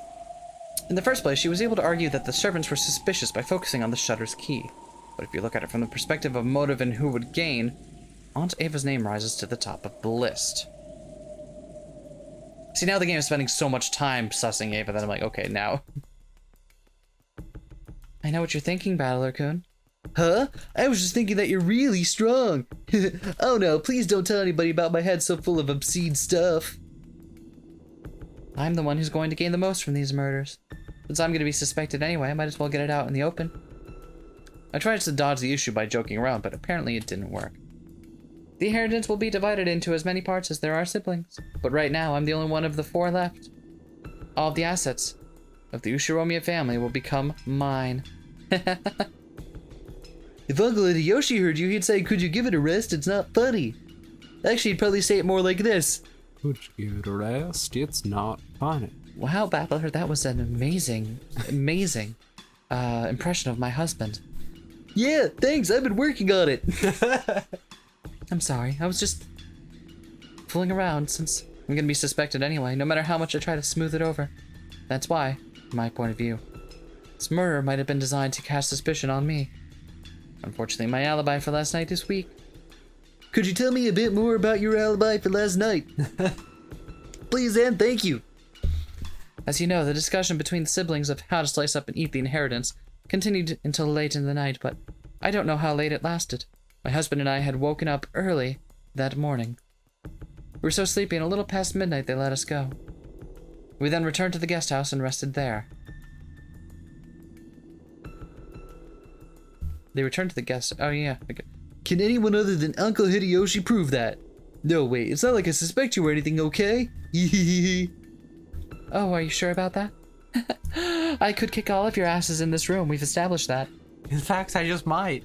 In the first place, she was able to argue that the servants were suspicious by focusing on the shutter's key. But if you look at it from the perspective of motive and who would gain, Aunt Ava's name rises to the top of the list. See, now the game is spending so much time sussing Ava that I'm like, okay, now. I know what you're thinking, Battler-kun. Huh? I was just thinking that you're really strong. Oh no, please don't tell anybody about my head so full of obscene stuff. I'm the one who's going to gain the most from these murders. Since I'm going to be suspected anyway, I might as well get it out in the open. I tried to dodge the issue by joking around, but apparently it didn't work. The inheritance will be divided into as many parts as there are siblings, but right now I'm the only one of the 4 left. All of the assets of the Ushiromiya family will become mine. If Uncle Hideyoshi heard you, he'd say, "Could you give it a rest? It's not funny." Actually, he'd probably say it more like this. Could you give it a rest? It's not funny. Wow, Battler, that was an amazing impression of my husband. Yeah, thanks, I've been working on it. I'm sorry, I was just fooling around since I'm gonna be suspected anyway, no matter how much I try to smooth it over. That's why, from my point of view, this murder might have been designed to cast suspicion on me. Unfortunately, my alibi for last night is weak. Could you tell me a bit more about your alibi for last night? Please and thank you. As you know, the discussion between the siblings of how to slice up and eat the inheritance continued until late in the night, but I don't know how late it lasted. My husband and I had woken up early that morning. We were so sleepy, and a little past midnight they let us go. We then returned to the guest house and rested there. They returned to the guest. Oh yeah. Okay. Can anyone other than Uncle Hideyoshi prove that? No, wait. It's not like I suspect you or anything, okay? Oh, are you sure about that? I could kick all of your asses in this room. We've established that. In fact, I just might.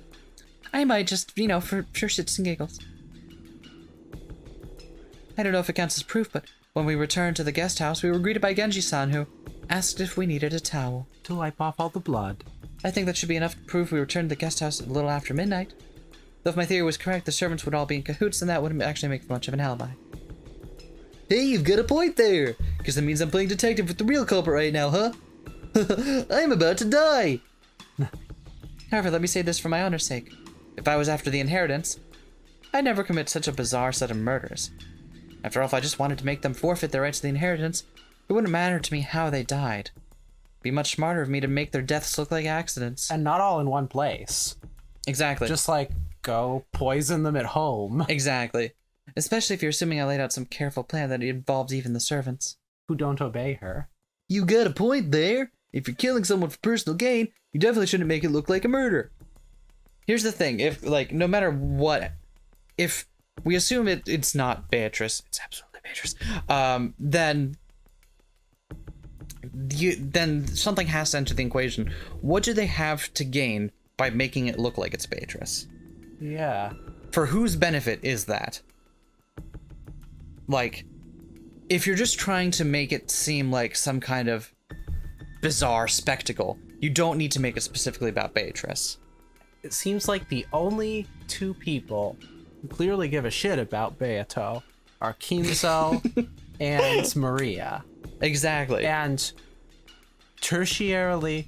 I might just, for shits and giggles. I don't know if it counts as proof, but when we returned to the guest house, we were greeted by Genji-san, who asked if we needed a towel. To wipe off all the blood. I think that should be enough proof we returned to the guest house a little after midnight. Though if my theory was correct, the servants would all be in cahoots, and that wouldn't actually make much of an alibi. Hey, you've got a point there! Because that means I'm playing detective with the real culprit right now, huh? I'm about to die! However, let me say this for my honor's sake. If I was after the inheritance, I'd never commit such a bizarre set of murders. After all, if I just wanted to make them forfeit their right to the inheritance, it wouldn't matter to me how they died. It'd be much smarter of me to make their deaths look like accidents. And not all in one place. Exactly. Just like, go poison them at home. Exactly. Especially if you're assuming I laid out some careful plan that involves even the servants. Who don't obey her. You got a point there. If you're killing someone for personal gain, you definitely shouldn't make it look like a murder. Here's the thing, if, like, no matter what, if we assume it's not Beatrice, it's absolutely Beatrice, then something has to enter the equation. What do they have to gain by making it look like it's Beatrice? Yeah. For whose benefit is that? Like, if you're just trying to make it seem like some kind of bizarre spectacle, you don't need to make it specifically about Beatrice. It seems like the only two people who clearly give a shit about Beato are Kinzo and Maria. Exactly. And tertiarily,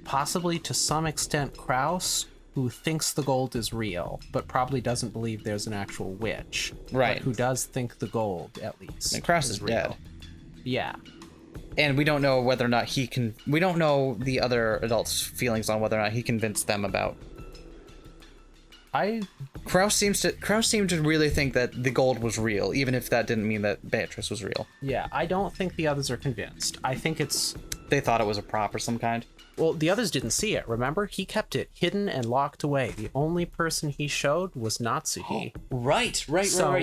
possibly to some extent, Kraus, who thinks the gold is real, but probably doesn't believe there's an actual witch. Right. But who does think the gold, at least. And Kraus is real. dead. Yeah. And we don't know whether or not we don't know the other adults' feelings on whether or not he convinced them about. Kraus seemed to really think that the gold was real, even if that didn't mean that Beatrice was real. Yeah, I don't think the others are convinced. I think they thought it was a prop or some kind. Well, the others didn't see it, remember? He kept it hidden and locked away. The only person he showed was Natsuhi. Right.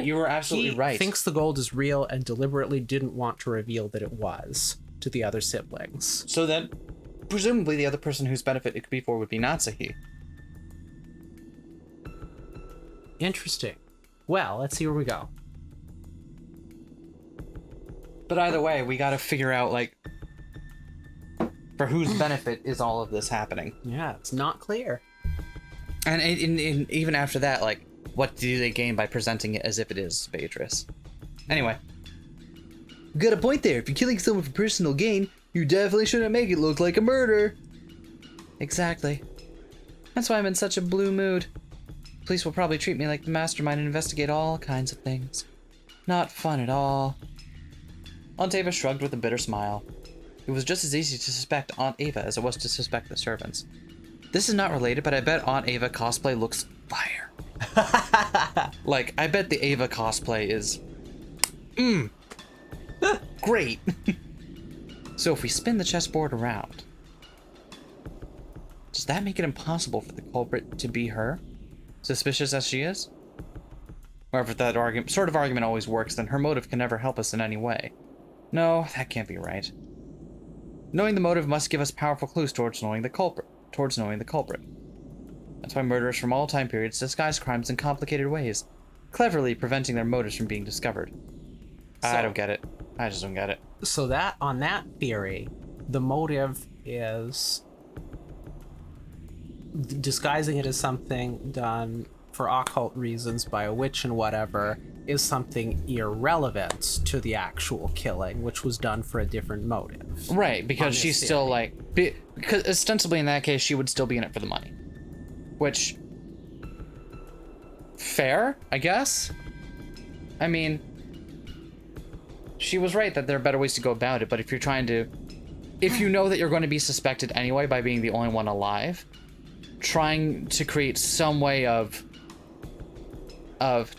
You were absolutely right. He thinks the gold is real and deliberately didn't want to reveal that it was to the other siblings. So then, presumably the other person whose benefit it could be for would be Natsuhi. Interesting. Well, let's see where we go. But either way, we gotta figure out, like, for whose benefit is all of this happening. Yeah, it's not clear. And even after that, like, what do they gain by presenting it as if it is Beatrice? Anyway. Got a point there. If you're killing someone for personal gain, you definitely shouldn't make it look like a murder. Exactly. That's why I'm in such a blue mood. Police will probably treat me like the mastermind and investigate all kinds of things. Not fun at all. Aunt Ava shrugged with a bitter smile. It was just as easy to suspect Aunt Ava as it was to suspect the servants. This is not related, but I bet Aunt Ava cosplay looks fire. Like, I bet the Ava cosplay is... great. So if we spin the chessboard around, does that make it impossible for the culprit to be her? Suspicious as she is? Or if that argument always works, then her motive can never help us in any way. No, that can't be right. Knowing the motive must give us powerful clues towards knowing the culprit. That's why murderers from all time periods disguise crimes in complicated ways, cleverly preventing their motives from being discovered. I don't get it. I just don't get it. So that, on that theory, the motive is disguising it as something done for occult reasons by a witch and whatever is something irrelevant to the actual killing, which was done for a different motive. Right, because she's still like, because ostensibly in that case she would still be in it for the money, which fair, I guess. I mean, she was right that there are better ways to go about it, but if you know that you're going to be suspected anyway by being the only one alive, trying to create some way of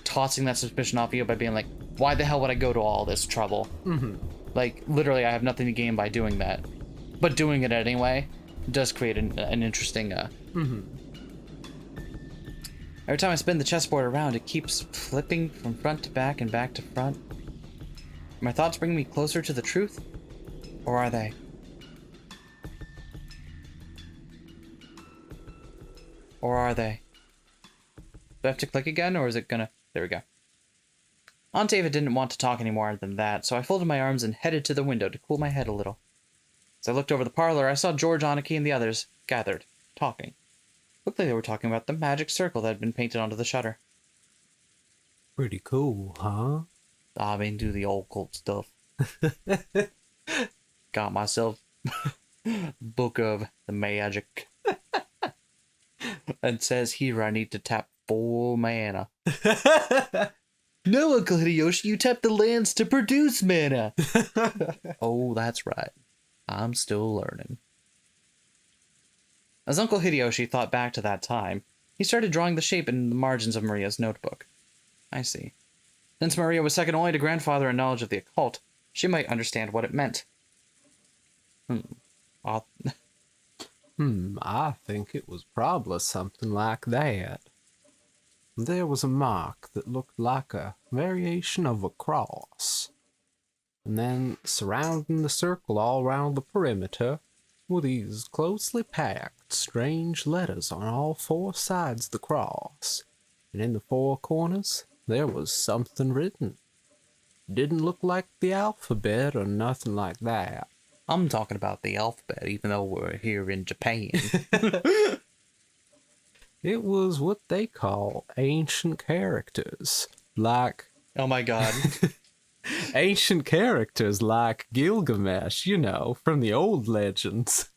tossing that suspicion off you by being like, why the hell would I go to all this trouble? Like, literally, I have nothing to gain by doing that. But doing it anyway does create an interesting Every time I spin the chessboard around, it keeps flipping from front to back and back to front. Are my thoughts bringing me closer to the truth? Or are they? Or are they? Do I have to click again, or is it gonna... There we go. Aunt Ava didn't want to talk any more than that, so I folded my arms and headed to the window to cool my head a little. As I looked over the parlor, I saw George, Aniki, and the others gathered, talking. Looked like they were talking about the magic circle that had been painted onto the shutter. Pretty cool, huh? I'm into the old cult stuff. Got myself book of the magic. And says here I need to tap 4 mana. No, Uncle Hideyoshi, you tap the lands to produce mana. Oh, that's right. I'm still learning. As Uncle Hideyoshi thought back to that time, he started drawing the shape in the margins of Maria's notebook. I see. Since Maria was second only to grandfather in knowledge of the occult, she might understand what it meant. I think it was probably something like that. There was a mark that looked like a variation of a cross. And then, surrounding the circle all around the perimeter, were these closely packed, strange letters on all 4 sides of the cross. And in the 4 corners, there was something written. Didn't look like the alphabet or nothing like that. I'm talking about the alphabet, even though we're here in Japan. It was what they call ancient characters, like... Oh my god. Ancient characters like Gilgamesh, you know, from the old legends.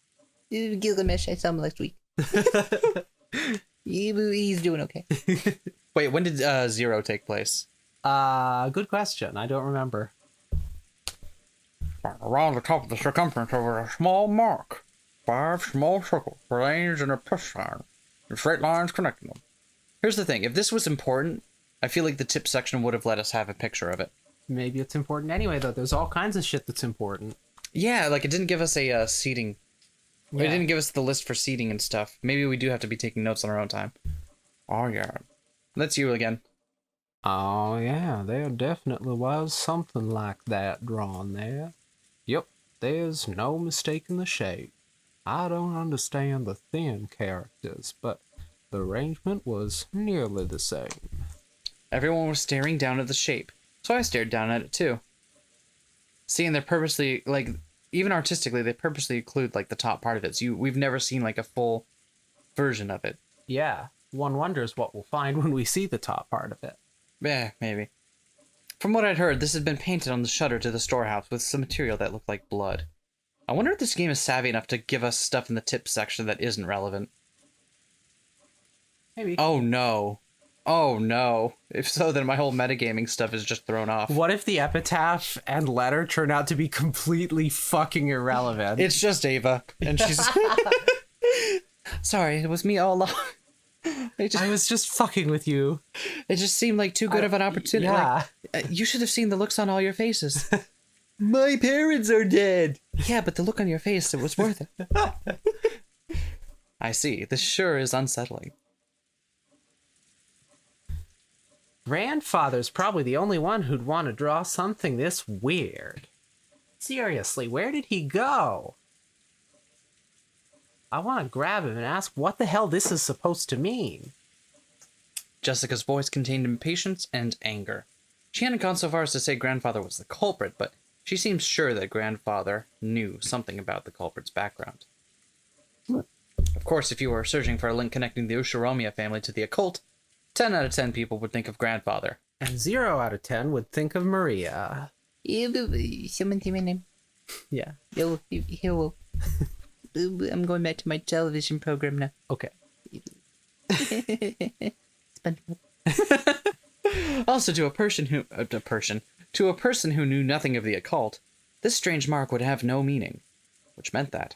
Gilgamesh, I saw him last week. He's doing okay. Wait, when did Zero take place? Good question. I don't remember. Around the top of the circumference of a small mark. 5 small circles arranged in a plus sign. And straight lines connecting them. Here's the thing. If this was important, I feel like the tip section would have let us have a picture of it. Maybe it's important anyway, though. There's all kinds of shit that's important. Yeah, like it didn't give us a seating. Yeah. It didn't give us the list for seating and stuff. Maybe we do have to be taking notes on our own time. Oh, yeah. That's you again. Oh, yeah, there definitely was something like that drawn there. Yep, there's no mistaking the shape. I don't understand the thin characters, but the arrangement was nearly the same. Everyone was staring down at the shape, so I stared down at it too. Seeing they're purposely, like, even artistically, they purposely include, like, the top part of it. So we've never seen, like, a full version of it. Yeah, one wonders what we'll find when we see the top part of it. Yeah, maybe. From what I'd heard, this had been painted on the shutter to the storehouse with some material that looked like blood. I wonder if this game is savvy enough to give us stuff in the tips section that isn't relevant. Maybe. Oh no. Oh no. If so, then my whole metagaming stuff is just thrown off. What if the epitaph and letter turn out to be completely fucking irrelevant? It's just Ava, and she's... Sorry, it was me all along. I was just fucking with you. It just seemed like too good of an opportunity. Yeah. Like, you should have seen the looks on all your faces. My parents are dead. Yeah, but the look on your face, it was worth it. I see. This sure is unsettling. Grandfather's probably the only one who'd want to draw something this weird. Seriously, where did he go? I want to grab him and ask what the hell this is supposed to mean. Jessica's voice contained impatience and anger. She hadn't gone so far as to say grandfather was the culprit, but she seemed sure that grandfather knew something about the culprit's background. Of course, if you were searching for a link connecting the Ushiromiya family to the occult, 10 out of 10 people would think of grandfather. And 0 out of 10 would think of Maria. Someone say my name. Yeah. Hello. I'm going back to my television program now. Okay. Also, to a person who knew nothing of the occult, this strange mark would have no meaning, which meant that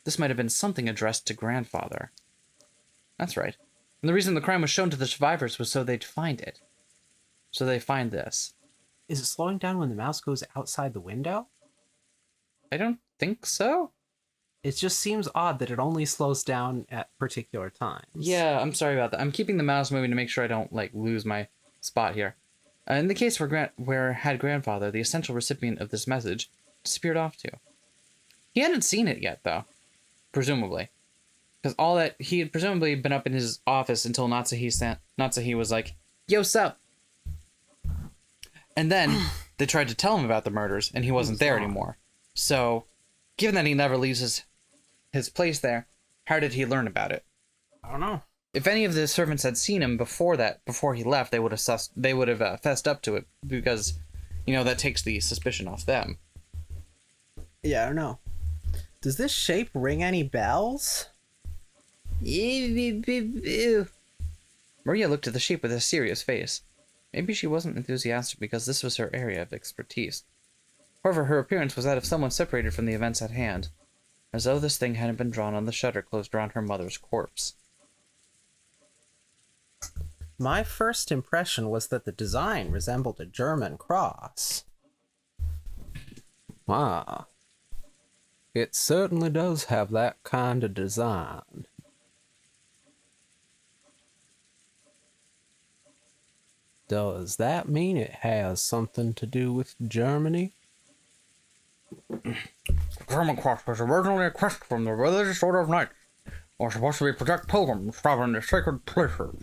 this might have been something addressed to grandfather. That's right. And the reason the crime was shown to the survivors was so they'd find it. So they find this. Is it slowing down when the mouse goes outside the window? I don't think so. It just seems odd that it only slows down at particular times. Yeah, I'm sorry about that. I'm keeping the mouse moving to make sure I don't like lose my spot here. In the case where had grandfather, the essential recipient of this message, disappeared off to. He hadn't seen it yet, though, presumably, because all that he had presumably been up in his office until Natsuhi was like, "Yo, sup?" And then they tried to tell him about the murders, and he wasn't there anymore. So, given that he never leaves his place there, how did he learn about it? I don't know. If any of the servants had seen him before he left, they would have fessed up to it, because, you know, that takes the suspicion off them. Yeah, I don't know. Does this shape ring any bells? Maria looked at the shape with a serious face. Maybe she wasn't enthusiastic because this was her area of expertise. However, her appearance was that of someone separated from the events at hand, as though this thing hadn't been drawn on the shutter closed around her mother's corpse. My first impression was that the design resembled a German cross. Wow. It certainly does have that kind of design. Does that mean it has something to do with Germany? The German cross was originally a crest from the religious order of knights. It was supposed to be protect pilgrims traveling to sacred places.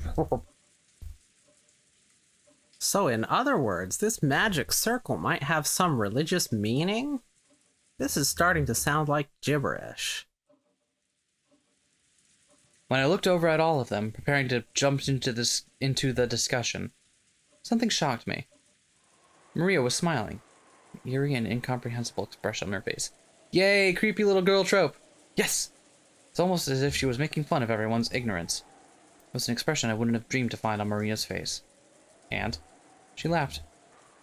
So in other words, this magic circle might have some religious meaning? This is starting to sound like gibberish. When I looked over at all of them, preparing to jump into the discussion, something shocked me. Maria was smiling, an eerie and incomprehensible expression on her face. Yay, creepy little girl trope! Yes! It's almost as if she was making fun of everyone's ignorance. It was an expression I wouldn't have dreamed to find on Maria's face. And she laughed.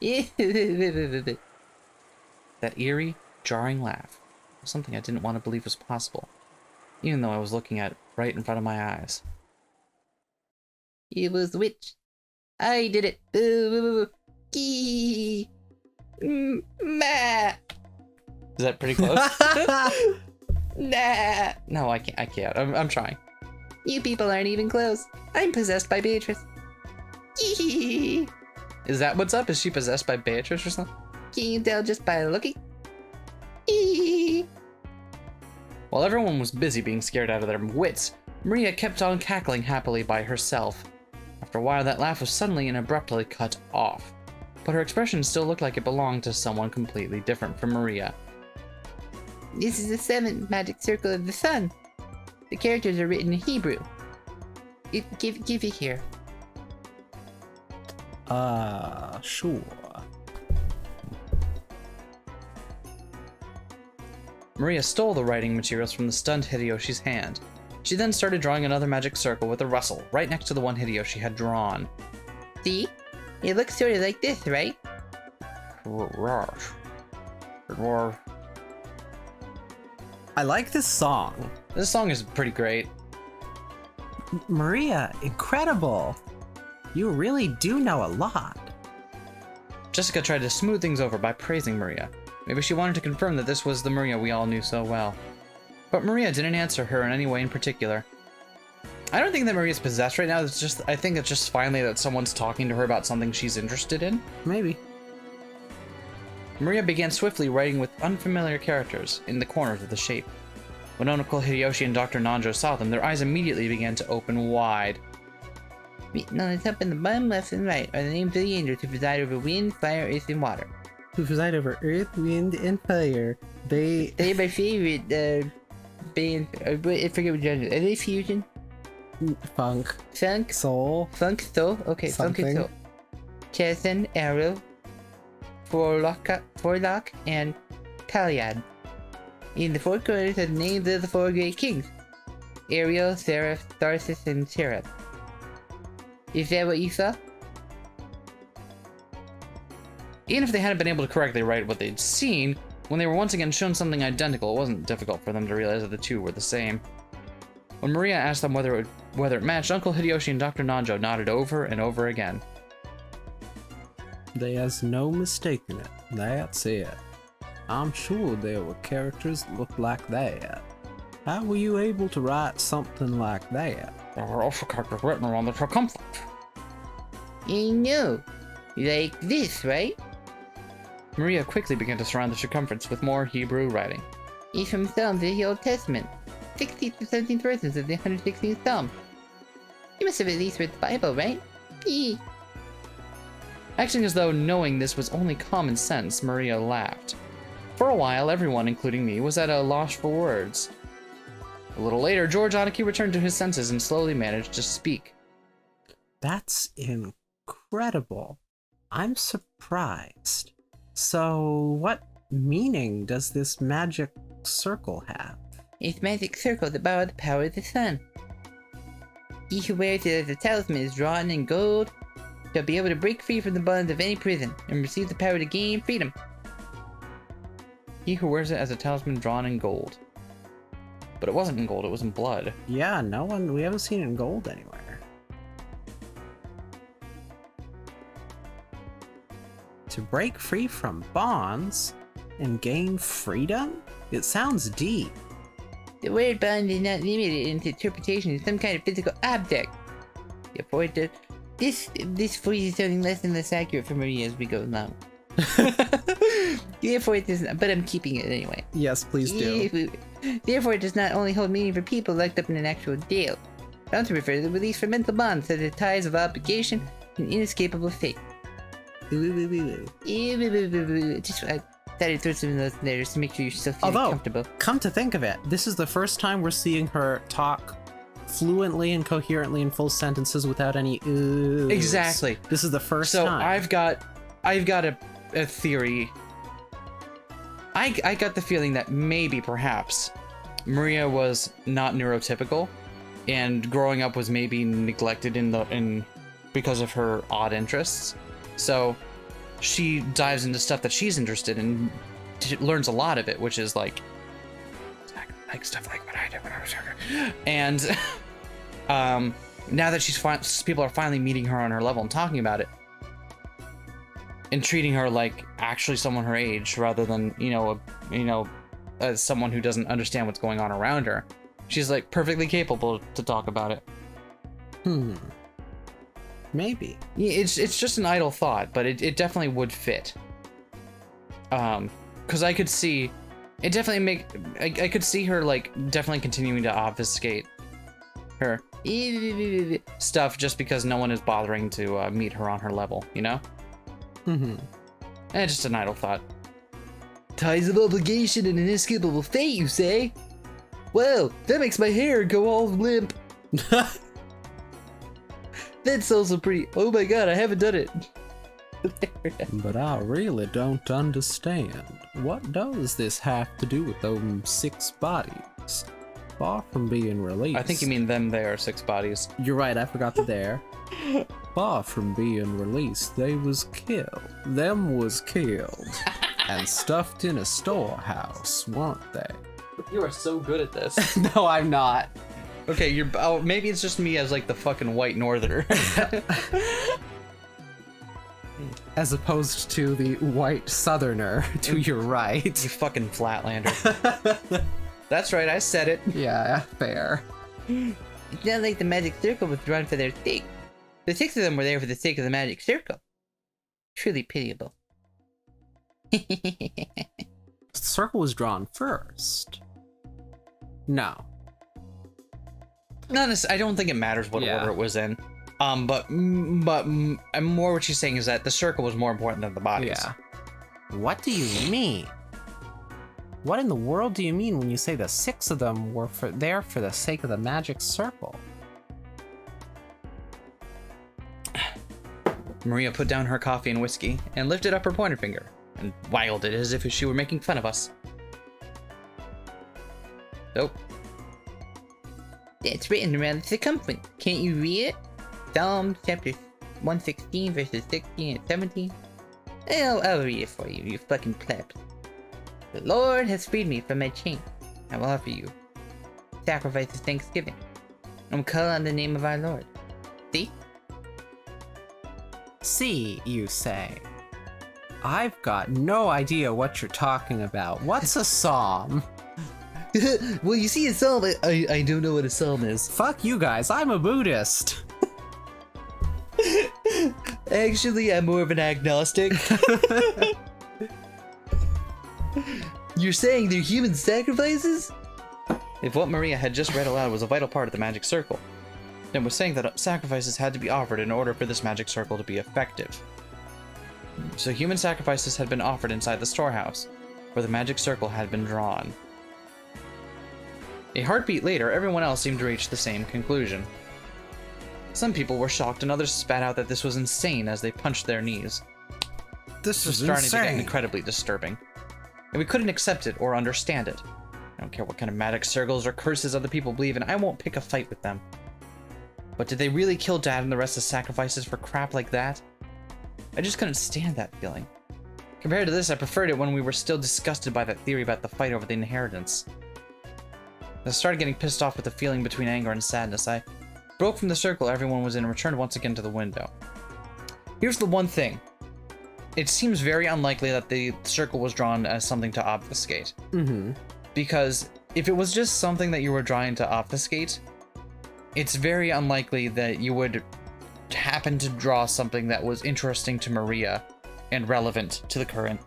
That eerie, jarring laugh was something I didn't want to believe was possible, even though I was looking at it right in front of my eyes. It was the witch. I did it. Is that pretty close? Nah. No, I can't. I'm trying. You people aren't even close. I'm possessed by Beatrice. Is that what's up? Is she possessed by Beatrice or something? Can you tell just by looking? While everyone was busy being scared out of their wits, Maria kept on cackling happily by herself. After a while, that laugh was suddenly and abruptly cut off, but her expression still looked like it belonged to someone completely different from Maria. This is the 7th magic circle of the sun. The characters are written in Hebrew. Give it here. Sure. Maria stole the writing materials from the stunned Hideyoshi's hand. She then started drawing another magic circle with a rustle, right next to the one Hideyoshi had drawn. See? It looks sort of like this, right? Yes. It was. I like this song. This song is pretty great. Maria, incredible. You really do know a lot. Jessica tried to smooth things over by praising Maria. Maybe she wanted to confirm that this was the Maria we all knew so well. But Maria didn't answer her in any way in particular. I don't think that Maria's possessed right now. I think it's just finally that someone's talking to her about something she's interested in. Maybe. Maria began swiftly writing with unfamiliar characters in the corners of the shape. When Uncle Hideyoshi and Dr. Nanjo saw them, their eyes immediately began to open wide. Written on the top and the bottom left and right are the names of the angels who preside over wind, fire, earth, and water. Who preside over earth, wind, and fire. They are my favorite band. I forget what genre. Are they fusion? Funk. Funk? Soul. Funk, soul? Okay, Something. funk and soul. Cheson, Arrow, Forlock, and Kaliad. In the four corners are the names of the 4 great kings. Ariel, Seraph, Tharsis, and Seraph. Is that what you saw? Even if they hadn't been able to correctly write what they'd seen, when they were once again shown something identical, it wasn't difficult for them to realize that the two were the same. When Maria asked them whether it matched, Uncle Hideyoshi and Dr. Nanjo nodded over and over again. There's no mistaking it. That's it. I'm sure there were characters that looked like that. How were you able to write something like that? There are also characters written around the circumference. I know. Like this, right? Maria quickly began to surround the circumference with more Hebrew writing. It's from Psalms of the Old Testament. 16th to 17th verses of the 116th Psalm. You must have at least read the Bible, right? Eee. Acting as though knowing this was only common sense, Maria laughed. For a while, everyone, including me, was at a loss for words. A little later, George Aniki returned to his senses and slowly managed to speak. That's incredible. I'm surprised. So, what meaning does this magic circle have? It's magic circle that borrow the power of the sun. He who wears it as a talisman is drawn in gold, shall be able to break free from the bonds of any prison and receive the power to gain freedom. He who wears it as a talisman drawn in gold. But it wasn't in gold, it was in blood. Yeah, we haven't seen it in gold anywhere. To break free from bonds and gain freedom? It sounds deep. The word bond is not limited in its interpretation to some kind of physical object. Therefore, this freezes something less and less accurate for Maria as we go along. Therefore, it does not, but I'm keeping it anyway. Yes, please do. Therefore, it does not only hold meaning for people locked up in an actual jail, but also refers to the release from mental bonds such as ties of obligation and inescapable fate. Just I thought I'd throw some of those there just to make sure you're still feeling comfortable. Come to think of it, this is the first time we're seeing her talk fluently and coherently in full sentences without any oohs. Exactly. This is the first so time. I've got a theory. I got the feeling that maybe, perhaps, Maria was not neurotypical, and growing up was maybe neglected because of her odd interests. So she dives into stuff that she's interested in, learns a lot of it, which is like stuff like what I did when I was younger. And now that people are finally meeting her on her level and talking about it, and treating her like actually someone her age rather than as someone who doesn't understand what's going on around her, she's like perfectly capable to talk about it. Maybe. Yeah, it's just an idle thought, but it definitely would fit. Because I could see it definitely I could see her like definitely continuing to obfuscate her stuff just because no one is bothering to meet her on her level, you know? Mm-hmm. And just an idle thought. Ties of obligation and inescapable fate, you say? Well, that makes my hair go all limp. That's also pretty. Oh my god, I haven't done it. But I really don't understand. What does this have to do with those 6 bodies? Far from being released. I think you mean them, they are 6 bodies. You're right, I forgot the there. Far from being released, they was killed. Them was killed. And stuffed in a storehouse, weren't they? You are so good at this. No, I'm not. Okay, maybe it's just me as like the fucking white northerner. As opposed to the white southerner to your right. You fucking flatlander. That's right, I said it. Yeah, fair. It's not like the magic circle was drawn for their sake. The 6 of them were there for the sake of the magic circle. Truly pitiable. The circle was drawn first. No. Not necessarily, I don't think it matters what order it was in. But more what she's saying is that the circle was more important than the bodies. Yeah. What do you mean? What in the world do you mean when you say the 6 of them were there for the sake of the magic circle? Maria put down her coffee and whiskey and lifted up her pointer finger and waggled it as if she were making fun of us. Nope. It's written around the circumference. Can't you read it? Psalms chapter 116 verses 16 and 17. I'll read it for you, you fucking plebs. The Lord has freed me from my chain. I will offer you sacrifice of thanksgiving and call on the name of our Lord. See? See, you say. I've got no idea what you're talking about. What's a psalm? Well, you see, a psalm. I don't know what a psalm is. Fuck you guys, I'm a Buddhist. Actually, I'm more of an agnostic. You're saying they're human sacrifices? If what Maria had just read aloud was a vital part of the magic circle, then was saying that sacrifices had to be offered in order for this magic circle to be effective. So human sacrifices had been offered inside the storehouse, where the magic circle had been drawn. A heartbeat later, everyone else seemed to reach the same conclusion. Some people were shocked and others spat out that this was insane as they punched their knees. This It was is starting to get insane. incredibly disturbing, and we couldn't accept it or understand it. I don't care what kind of magic circles or curses other people believe in, I won't pick a fight with them. But did they really kill Dad and the rest as sacrifices for crap like that? I just couldn't stand that feeling. Compared to this, I preferred it when we were still disgusted by that theory about the fight over the inheritance. I started getting pissed off with the feeling between anger and sadness. I broke from the circle everyone was in and returned once again to the window. Here's the one thing. It seems very unlikely that the circle was drawn as something to obfuscate. Mm-hmm. Because if it was just something that you were trying to obfuscate, it's very unlikely that you would happen to draw something that was interesting to Maria and relevant to the current.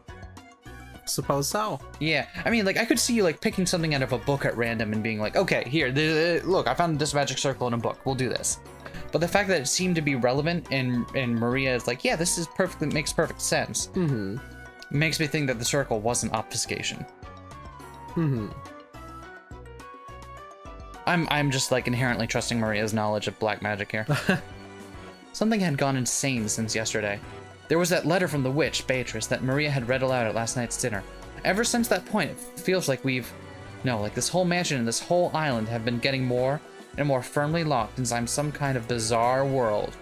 Suppose so. Yeah, I mean, like, I could see you, like, picking something out of a book at random and being like, okay, here, look, I found this magic circle in a book, we'll do this. But the fact that it seemed to be relevant and Maria is like, yeah, this is makes perfect sense, Mm-hmm. makes me think that the circle wasn't obfuscation. Mm-hmm. I'm just, like, inherently trusting Maria's knowledge of black magic here. Something had gone insane since yesterday. There was that letter from the witch, Beatrice, that Maria had read aloud at last night's dinner. Ever since that point, it feels like this whole mansion and this whole island have been getting more and more firmly locked inside some kind of bizarre world.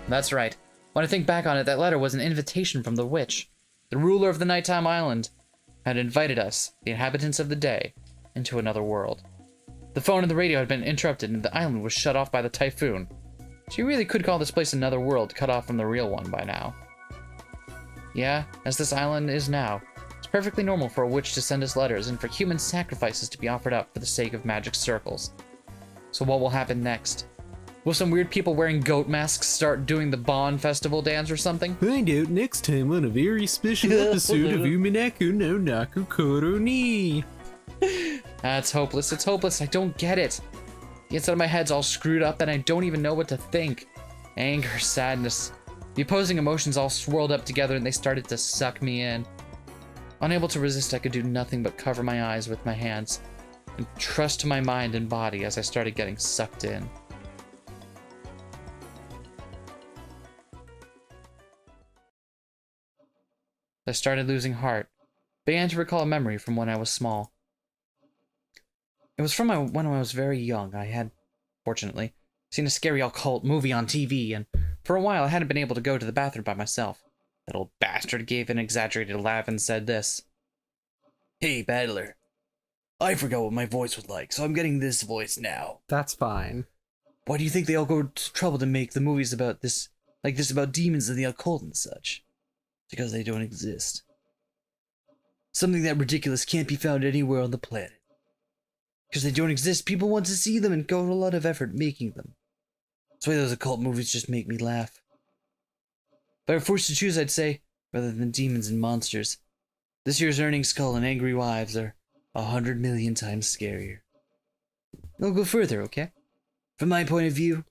That's right. When I think back on it, that letter was an invitation from the witch. The ruler of the nighttime island had invited us, the inhabitants of the day, into another world. The phone and the radio had been interrupted and the island was shut off by the typhoon. So you really could call this place another world cut off from the real one by now. Yeah, as this island is now, it's perfectly normal for a witch to send us letters and for human sacrifices to be offered up for the sake of magic circles. So what will happen next? Will some weird people wearing goat masks start doing the Bon Festival dance or something? Find out next time on a very special episode of Umineko no Naku Koro ni. It's hopeless, it's hopeless, I don't get it. The inside of my head's all screwed up and I don't even know what to think. Anger, sadness, the opposing emotions all swirled up together and they started to suck me in. Unable to resist, I could do nothing but cover my eyes with my hands and trust my mind and body as I started getting sucked in. I started losing heart, began to recall a memory from when I was small. It was from when I was very young. I had, fortunately, seen a scary occult movie on TV, and for a while I hadn't been able to go to the bathroom by myself. That old bastard gave an exaggerated laugh and said this. Hey, Battler. I forgot what my voice was like, so I'm getting this voice now. That's fine. Why do you think they all go to trouble to make the movies about this, like this about demons and the occult and such? Because they don't exist. Something that ridiculous can't be found anywhere on the planet. Because they don't exist, people want to see them and go to a lot of effort making them. That's why those occult movies just make me laugh. If I were forced to choose, I'd say, rather than demons and monsters, this year's Earning Skull and Angry Wives are 100 million times scarier. I'll go further, okay? From my point of view,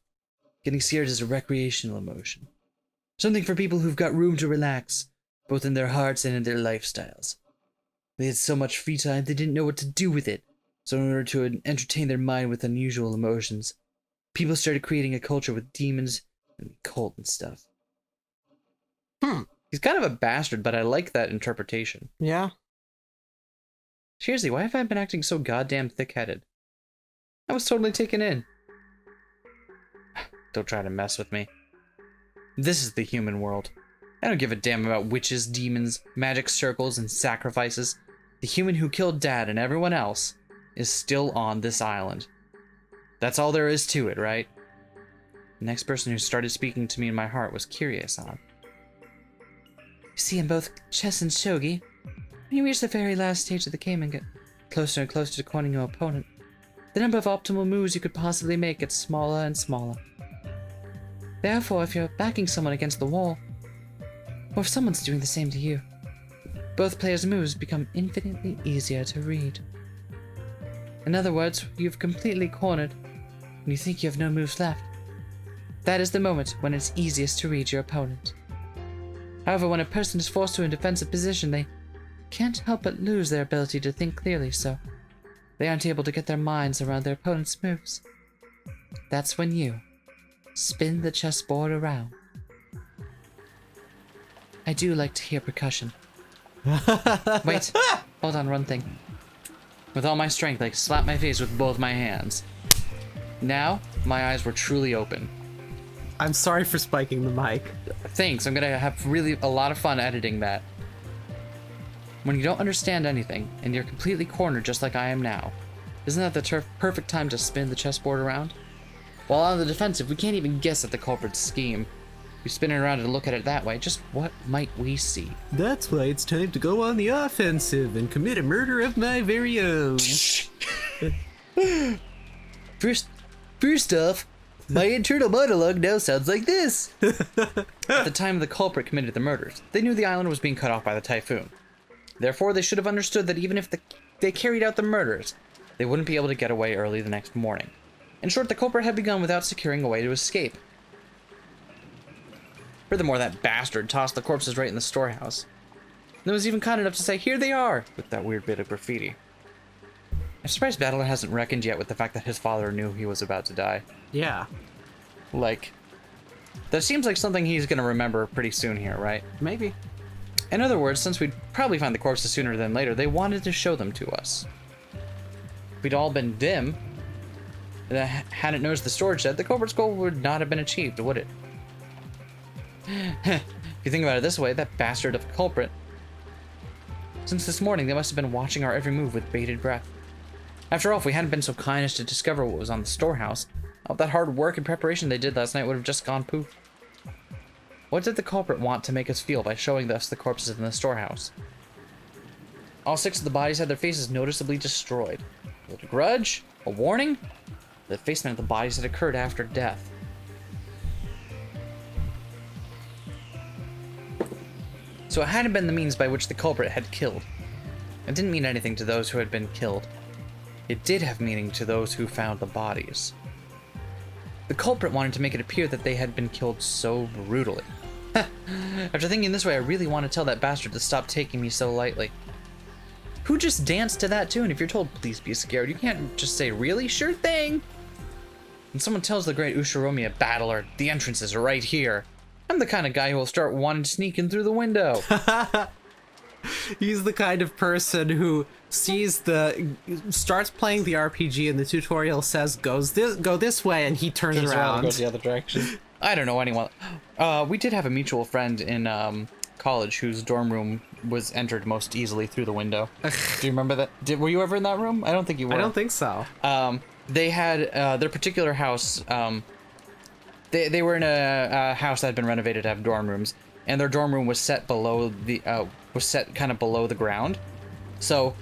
getting scared is a recreational emotion. Something for people who've got room to relax, both in their hearts and in their lifestyles. They had so much free time they didn't know what to do with it, so in order to entertain their mind with unusual emotions, people started creating a culture with demons and cult and stuff. He's kind of a bastard, but I like that interpretation. Yeah. Seriously, why have I been acting so goddamn thick-headed? I was totally taken in. Don't try to mess with me. This is the human world. I don't give a damn about witches, demons, magic circles, and sacrifices. The human who killed Dad and everyone else is still on this island. That's all there is to it, right? The next person who started speaking to me in my heart was Kiryu-san. You see, in both chess and shogi, when you reach the very last stage of the game and get closer and closer to cornering your opponent, the number of optimal moves you could possibly make gets smaller and smaller. Therefore, if you're backing someone against the wall, or if someone's doing the same to you, both players' moves become infinitely easier to read. In other words, you've completely cornered, and you think you have no moves left. That is the moment when it's easiest to read your opponent. However, when a person is forced to a defensive position, they can't help but lose their ability to think clearly, so they aren't able to get their minds around their opponent's moves. That's when you spin the chessboard around. I do like to hear percussion. Wait, hold on one thing. With all my strength, I slapped my face with both my hands. Now, my eyes were truly open. I'm sorry for spiking the mic. Thanks, I'm gonna have really a lot of fun editing that. When you don't understand anything, and you're completely cornered just like I am now, isn't that the perfect time to spin the chessboard around? While on the defensive, we can't even guess at the culprit's scheme. We spin it around and look at it that way, just what might we see? That's why it's time to go on the offensive and commit a murder of my very own. First off, my internal monologue now sounds like this. At the time the culprit committed the murders, they knew the island was being cut off by the typhoon. Therefore, they should have understood that even if they carried out the murders, they wouldn't be able to get away early the next morning. In short, the culprit had begun without securing a way to escape. Furthermore, that bastard tossed the corpses right in the storehouse. And was even kind enough to say, "Here they are," with that weird bit of graffiti. I'm surprised Battler hasn't reckoned yet with the fact that his father knew he was about to die. Yeah, Like, that seems like something he's gonna remember pretty soon here, right? maybe. In other words, since we'd probably find the corpses sooner than later, they wanted to show them to us. If we'd all been dim, and hadn't noticed the storage shed, the culprit's goal would not have been achieved, would it? If you think about it this way, that bastard of a culprit. Since this morning, they must have been watching our every move with bated breath. After all, if we hadn't been so kind as to discover what was on the storehouse, all that hard work and preparation they did last night would have just gone poof. What did the culprit want to make us feel by showing us the corpses in the storehouse? All 6 of the bodies had their faces noticeably destroyed. Was it a grudge? A warning? The effacement of the bodies had occurred after death. So it hadn't been the means by which the culprit had killed. It didn't mean anything to those who had been killed. It did have meaning to those who found the bodies. The culprit wanted to make it appear that they had been killed so brutally. After thinking this way, I really want to tell that bastard to stop taking me so lightly. Who just danced to that tune? If you're told, please be scared, you can't just say, really? Sure thing! When someone tells the great Ushiromi Battler, the entrance is right here, I'm the kind of guy who will start wanting to sneak in through the window. He's the kind of person who starts playing the RPG and the tutorial says go this way, and he turns around. Goes the other direction. I don't know anyone. We did have a mutual friend in college whose dorm room was entered most easily through the window. Do you remember that? Were you ever in that room? I don't think you were. I don't think so. They had their particular house. They were in a house that had been renovated to have dorm rooms, and their dorm room was set below the kind of below the ground, so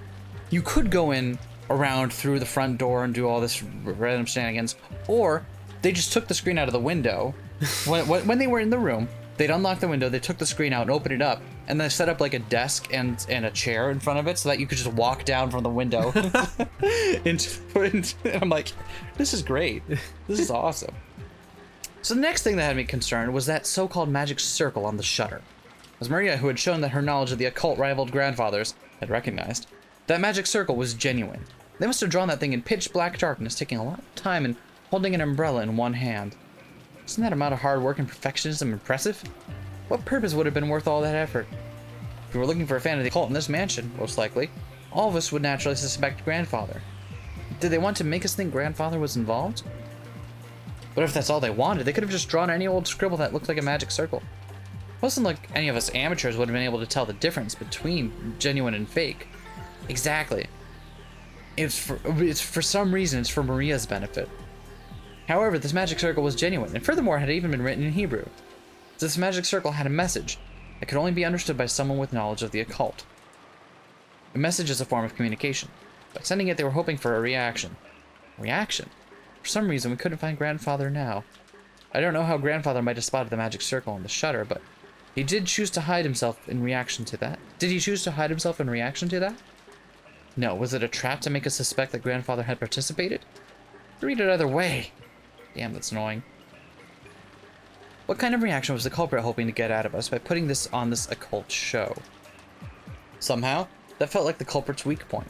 you could go in around through the front door and do all this random shenanigans, or they just took the screen out of the window. When they were in the room, they'd unlock the window, they took the screen out and opened it up, and they set up like a desk and a chair in front of it so that you could just walk down from the window. And I'm like, this is great. This is awesome. So the next thing that had me concerned was that so-called magic circle on the shutter. As Maria, who had shown that her knowledge of the occult rivaled grandfathers, had recognized, that magic circle was genuine. They must have drawn that thing in pitch black darkness, taking a lot of time and holding an umbrella in one hand. Isn't that amount of hard work and perfectionism impressive? What purpose would have been worth all that effort? If we were looking for a fan of the occult in this mansion, most likely, all of us would naturally suspect Grandfather. Did they want to make us think Grandfather was involved? But if that's all they wanted, they could have just drawn any old scribble that looked like a magic circle. It wasn't like any of us amateurs would have been able to tell the difference between genuine and fake. Exactly. It's for some reason, it's for Maria's benefit. However, this magic circle was genuine, and furthermore had even been written in Hebrew. This magic circle had a message that could only be understood by someone with knowledge of the occult. A message is a form of communication. By sending it, they were hoping for a reaction. Reaction? For some reason, we couldn't find Grandfather now. I don't know how Grandfather might have spotted the magic circle on the shutter, but he did choose to hide himself in reaction to that. Did he choose to hide himself in reaction to that? No, was it a trap to make us suspect that Grandfather had participated? Read it either way. Damn, that's annoying. What kind of reaction was the culprit hoping to get out of us by putting this on this occult show? Somehow, that felt like the culprit's weak point.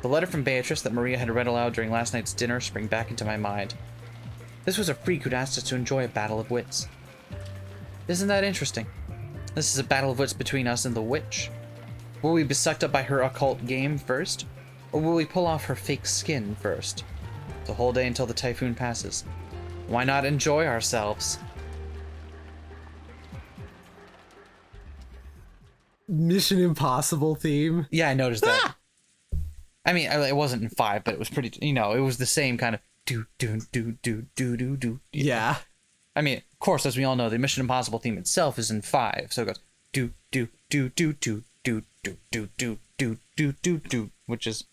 The letter from Beatrice that Maria had read aloud during last night's dinner sprang back into my mind. This was a freak who'd asked us to enjoy a battle of wits. Isn't that interesting? This is a battle of wits between us and the witch. Will we be sucked up by her occult game first? Or will we pull off her fake skin first? The whole day until the typhoon passes. Why not enjoy ourselves? Mission Impossible theme. Yeah, I noticed that. I mean, it wasn't in 5, but it was pretty, you know, it was the same kind of do. Yeah. I mean, of course, as we all know, the Mission Impossible theme itself is in 5, so it goes do, which is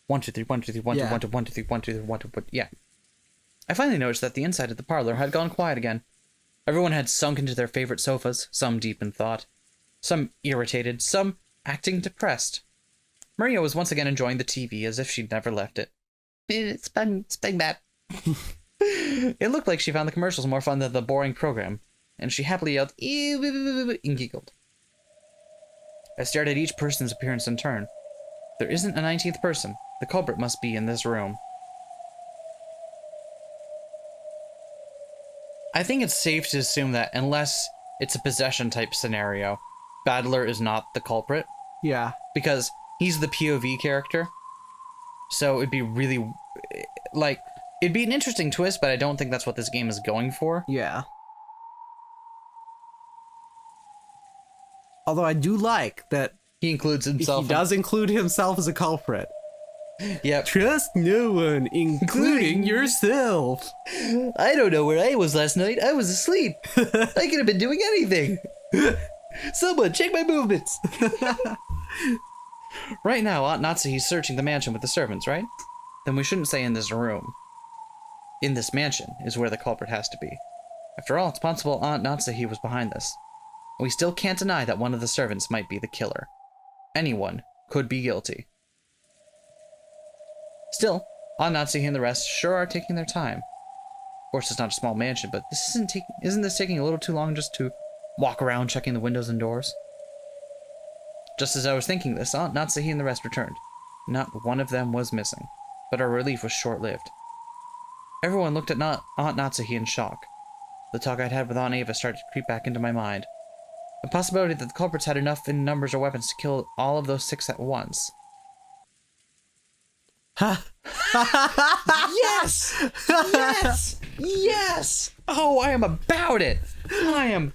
1 2 3 1 2 3 1 2 1 2 1 2 3 1 2 3 1 2 1. Yeah. I finally noticed that the inside of the parlor had gone quiet again. Everyone had sunk into their favorite sofas, some deep in thought, some irritated, some acting depressed. Maria was once again enjoying the TV as if she'd never left it. It's been bad. It looked like she found the commercials more fun than the boring program, and she happily yelled, "Ew," and giggled. I stared at each person's appearance in turn. There isn't a 19th person. The culprit must be in this room. I think it's safe to assume that unless it's a possession type scenario, Battler is not the culprit, Yeah. because he's the POV character. So it'd be really, like, it'd be an interesting twist, but I don't think that's what this game is going for. Yeah. Although I do like that He includes himself. he does include himself as a culprit. Yep. Trust no one, including yourself. I don't know where I was last night. I was asleep. I could have been doing anything. Someone check my movements. Right now, Aunt Natsuhi's searching the mansion with the servants, right? Then we shouldn't say in this room. In this mansion is where the culprit has to be. After all, it's possible Aunt Natsuhi was behind this. We still can't deny that one of the servants might be the killer. Anyone could be guilty. Still, Aunt Natsuhi and the rest sure are taking their time. Of course, it's not a small mansion, but isn't this taking a little too long just to walk around checking the windows and doors? Just as I was thinking this, Aunt Natsuhi and the rest returned. Not one of them was missing, but our relief was short-lived. Everyone looked at Aunt Natsuhi in shock. The talk I'd had with Aunt Ava started to creep back into my mind. The possibility that the culprits had enough in numbers or weapons to kill all of those 6 at once. Yes! Yes! Yes! Oh, I am about it! I am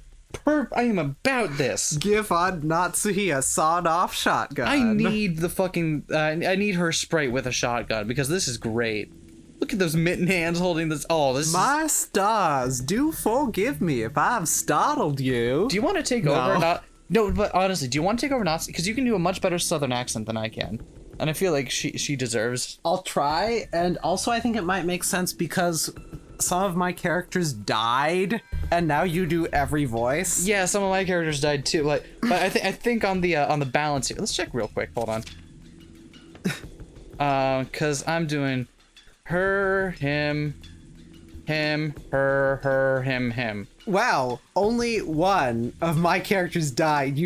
about this. Give Aunt Natsuhi a sawed-off shotgun. I need the fucking... I need her sprite with a shotgun, because this is great. Look at those mitten hands holding this... Oh, this My stars, do forgive me if I've startled you. Do you want to take over? No, but honestly, do you want to take over Natsuhi? Because you can do a much better southern accent than I can. And I feel like she deserves... I'll try, and also I think it might make sense because some of my characters died, and now you do every voice. Yeah, some of my characters died too. Like, but I think on the balance here, let's check real quick. Hold on. Cause I'm doing her, him, her, him. Wow, only one of my characters died.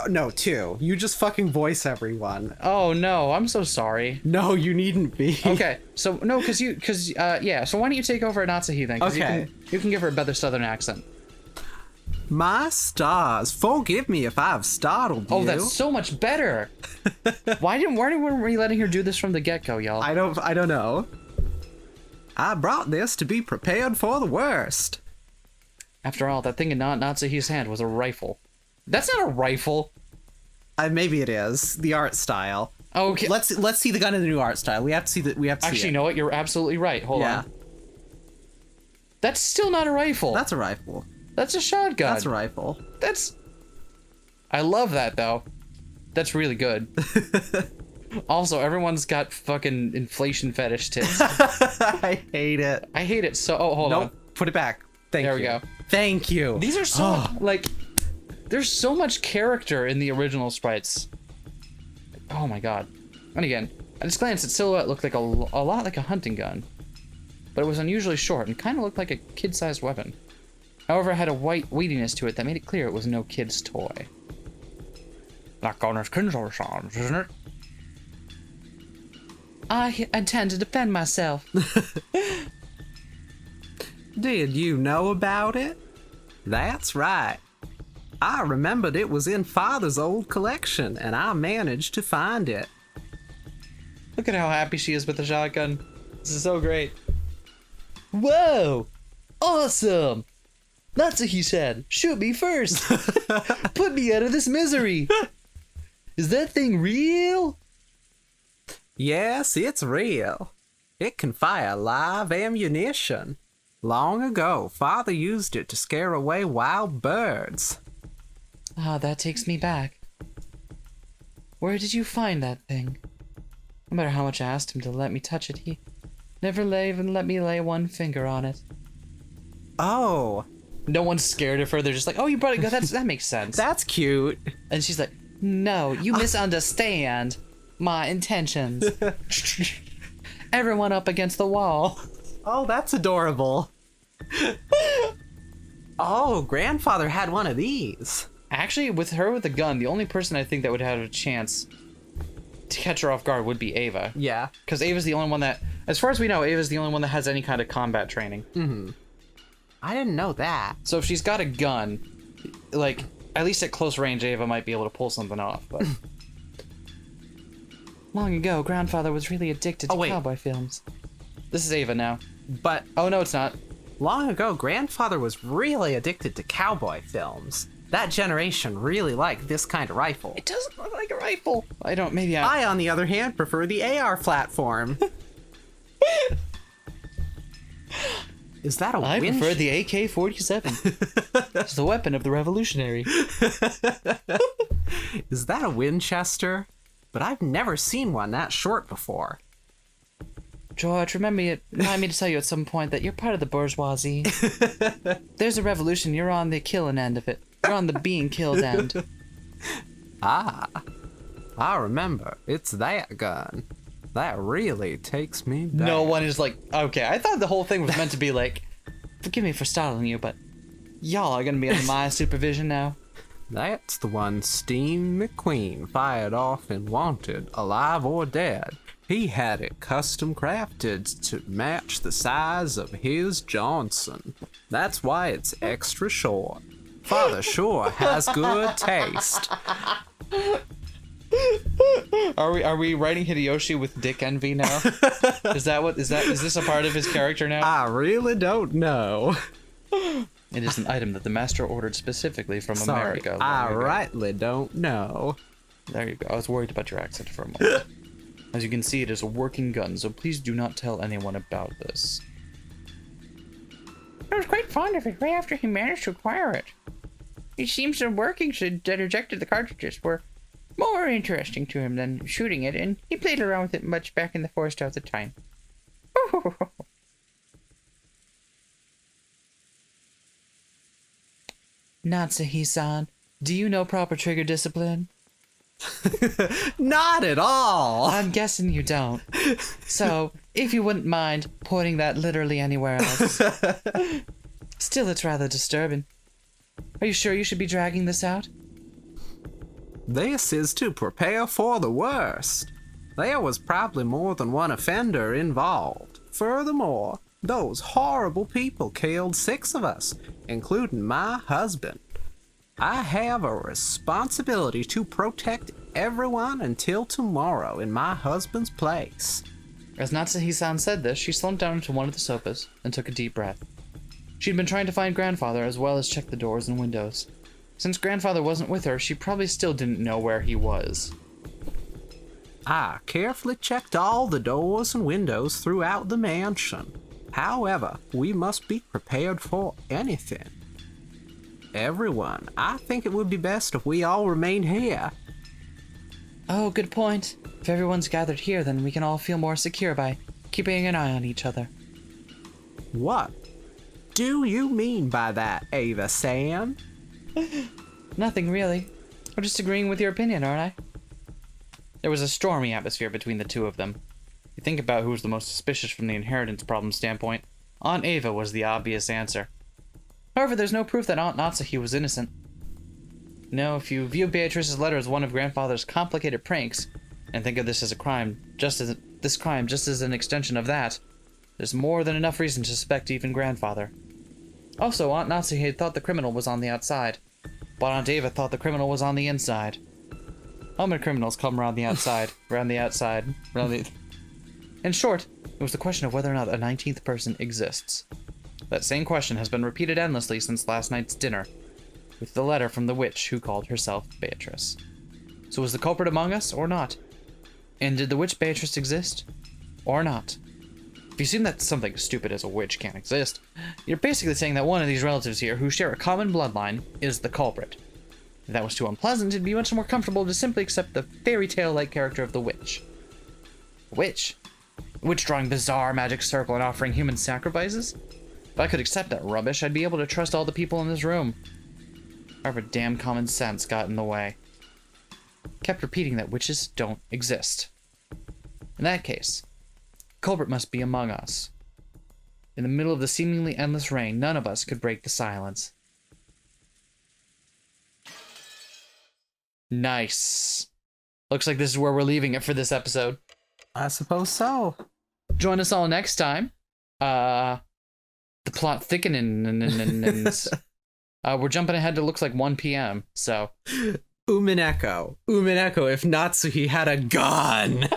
No, 2. You just fucking voice everyone. Oh no, I'm so sorry. No, you needn't be. Okay, so no, yeah. So why don't you take over Natsuhi then? 'Cause Okay. you can give her a better southern accent. My stars, forgive me if I've startled you. Oh, that's so much better. Why were we letting her do this from the get-go, y'all? I don't know. I brought this to be prepared for the worst. After all, that thing in Natsuhi's hand was a rifle. That's not a rifle. Maybe it is the art style. Okay. Let's see the gun in the new art style. We have to see that. We have to see Actually, it. you know what? You're absolutely right. Hold Yeah, on. That's still not a rifle. that's a rifle. That's a shotgun. That's a rifle. I love that though. That's really good. Also, everyone's got fucking inflation fetish tits. I hate it. I hate it so. Oh, hold on. Nope. Put it back. Thank There you. we go. Thank you. These are so like. There's so much character in the original sprites. Oh my god. And again, at just glance, its silhouette looked like a lot like a hunting gun, but it was unusually short and kind of looked like a kid-sized weapon. However, it had a white weightiness to it that made it clear it was no kid's toy. Like on his Kinzo songs, isn't it? I intend to defend myself. Did you know about it? That's right. I remembered it was in Father's old collection, and I managed to find it. Look at how happy she is with the shotgun. This is so great. Whoa! Awesome! Natsuhi said, shoot me first! Put me out of this misery! Is that thing real? Yes, it's real. It can fire live ammunition. Long ago, Father used it to scare away wild birds. Ah, that takes me back. Where did you find that thing? No matter how much I asked him to let me touch it, he never even let me lay one finger on it. Oh, No one's scared of her. They're just like, oh, you brought it. That makes sense. that's cute. And she's like, no, you misunderstand my intentions. Everyone up against the wall. Oh, that's adorable. Oh, grandfather had one of these. Actually, with her with a gun, the only person I think that would have a chance to catch her off guard would be Ava. Yeah. Because Ava's the only one that, as far as we know, Ava's the only one that has any kind of combat training. I didn't know that. So if she's got a gun, like, at least at close range, Ava might be able to pull something off. But long ago, grandfather was really addicted to cowboy films. This is Ava now. But Oh, no, it's not. long ago, grandfather was really addicted to cowboy films. That generation really liked this kind of rifle. It doesn't look like a rifle. I don't, maybe I... I, on the other hand, prefer the AR platform. Is that a I winch? prefer the AK-47. It's the weapon of the revolutionary. Is that a Winchester? But I've never seen one that short before. George, remind me to tell you at some point that you're part of the bourgeoisie. There's a revolution, you're on the killing end of it. You're on the being killed end. Ah, I remember. It's that gun. That really takes me back. No one is like, okay, I thought the whole thing was meant to be like, forgive me for startling you, but y'all are gonna be under my supervision now. That's the one Steve McQueen fired off in Wanted, Alive or Dead. He had it custom crafted to match the size of his Johnson. That's why it's extra short. Father sure has good taste. Are we writing Hideyoshi with dick envy now? Is this a part of his character now? I really don't know. It is an item that the master ordered specifically from Sorry, America. I long ago. rightly don't know. There you go. I was worried about your accent for a moment. As you can see, it is a working gun, so please do not tell anyone about this. I was quite fond of it right after he managed to acquire it. It seems the workings that ejected the cartridges were more interesting to him than shooting it, and he played around with it much back in the forest at the time. Natsuhi-san, do you know proper trigger discipline? Not at all. I'm guessing you don't. So, if you wouldn't mind pointing that literally anywhere else. Still, it's rather disturbing. Are you sure you should be dragging this out? This is to prepare for the worst. There was probably more than one offender involved. Furthermore, those horrible people killed 6 of us, including my husband. I have a responsibility to protect everyone until tomorrow in my husband's place. As Natsuhi-san said this, she slumped down into one of the sofas and took a deep breath. She'd been trying to find grandfather as well as check the doors and windows. Since grandfather wasn't with her, she probably still didn't know where he was. I carefully checked all the doors and windows throughout the mansion. However, we must be prepared for anything. Everyone, I think it would be best if we all remain here. Oh, good point. If everyone's gathered here, then we can all feel more secure by keeping an eye on each other. What do you mean by that, Ava-san? Nothing really. I'm just agreeing with your opinion, aren't I? There was a stormy atmosphere between the two of them. If you think about who was the most suspicious from the inheritance problem standpoint, Aunt Ava was the obvious answer. However, there's no proof that Aunt Natsuhi was innocent. No, if you view Beatrice's letter as one of Grandfather's complicated pranks, and think of this as a crime, just as an extension of that, there's more than enough reason to suspect even Grandfather. Also, Aunt Natsuhi thought the criminal was on the outside, but Aunt Ava thought the criminal was on the inside. How many criminals come around the outside, In short, it was the question of whether or not a 19th person exists. That same question has been repeated endlessly since last night's dinner, with the letter from the witch who called herself Beatrice. So was the culprit among us, or not? And did the witch Beatrice exist, or not? If you assume that something as stupid as a witch can't exist, you're basically saying that one of these relatives here who share a common bloodline is the culprit. If that was too unpleasant, it'd be much more comfortable to simply accept the fairy tale-like character of the witch. Witch? A witch drawing bizarre magic circle and offering human sacrifices? If I could accept that rubbish, I'd be able to trust all the people in this room. However, damn common sense got in the way. Kept repeating that witches don't exist. In that case, the culprit must be among us. In the middle of the seemingly endless rain, none of us could break the silence. Nice. Looks like this is where we're leaving it for this episode. I suppose so. Join us all next time. The plot thickenings. We're jumping ahead to looks like 1 p.m. So. Umineko, if Natsuhi had a gun.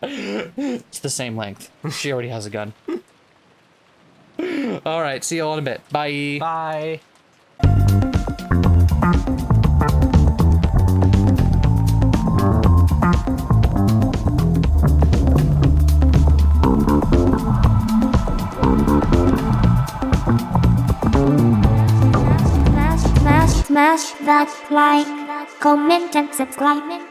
It's the same length. She already has a gun. All right, see you all in a bit. Bye. Bye. Smash that like, comment and subscribe.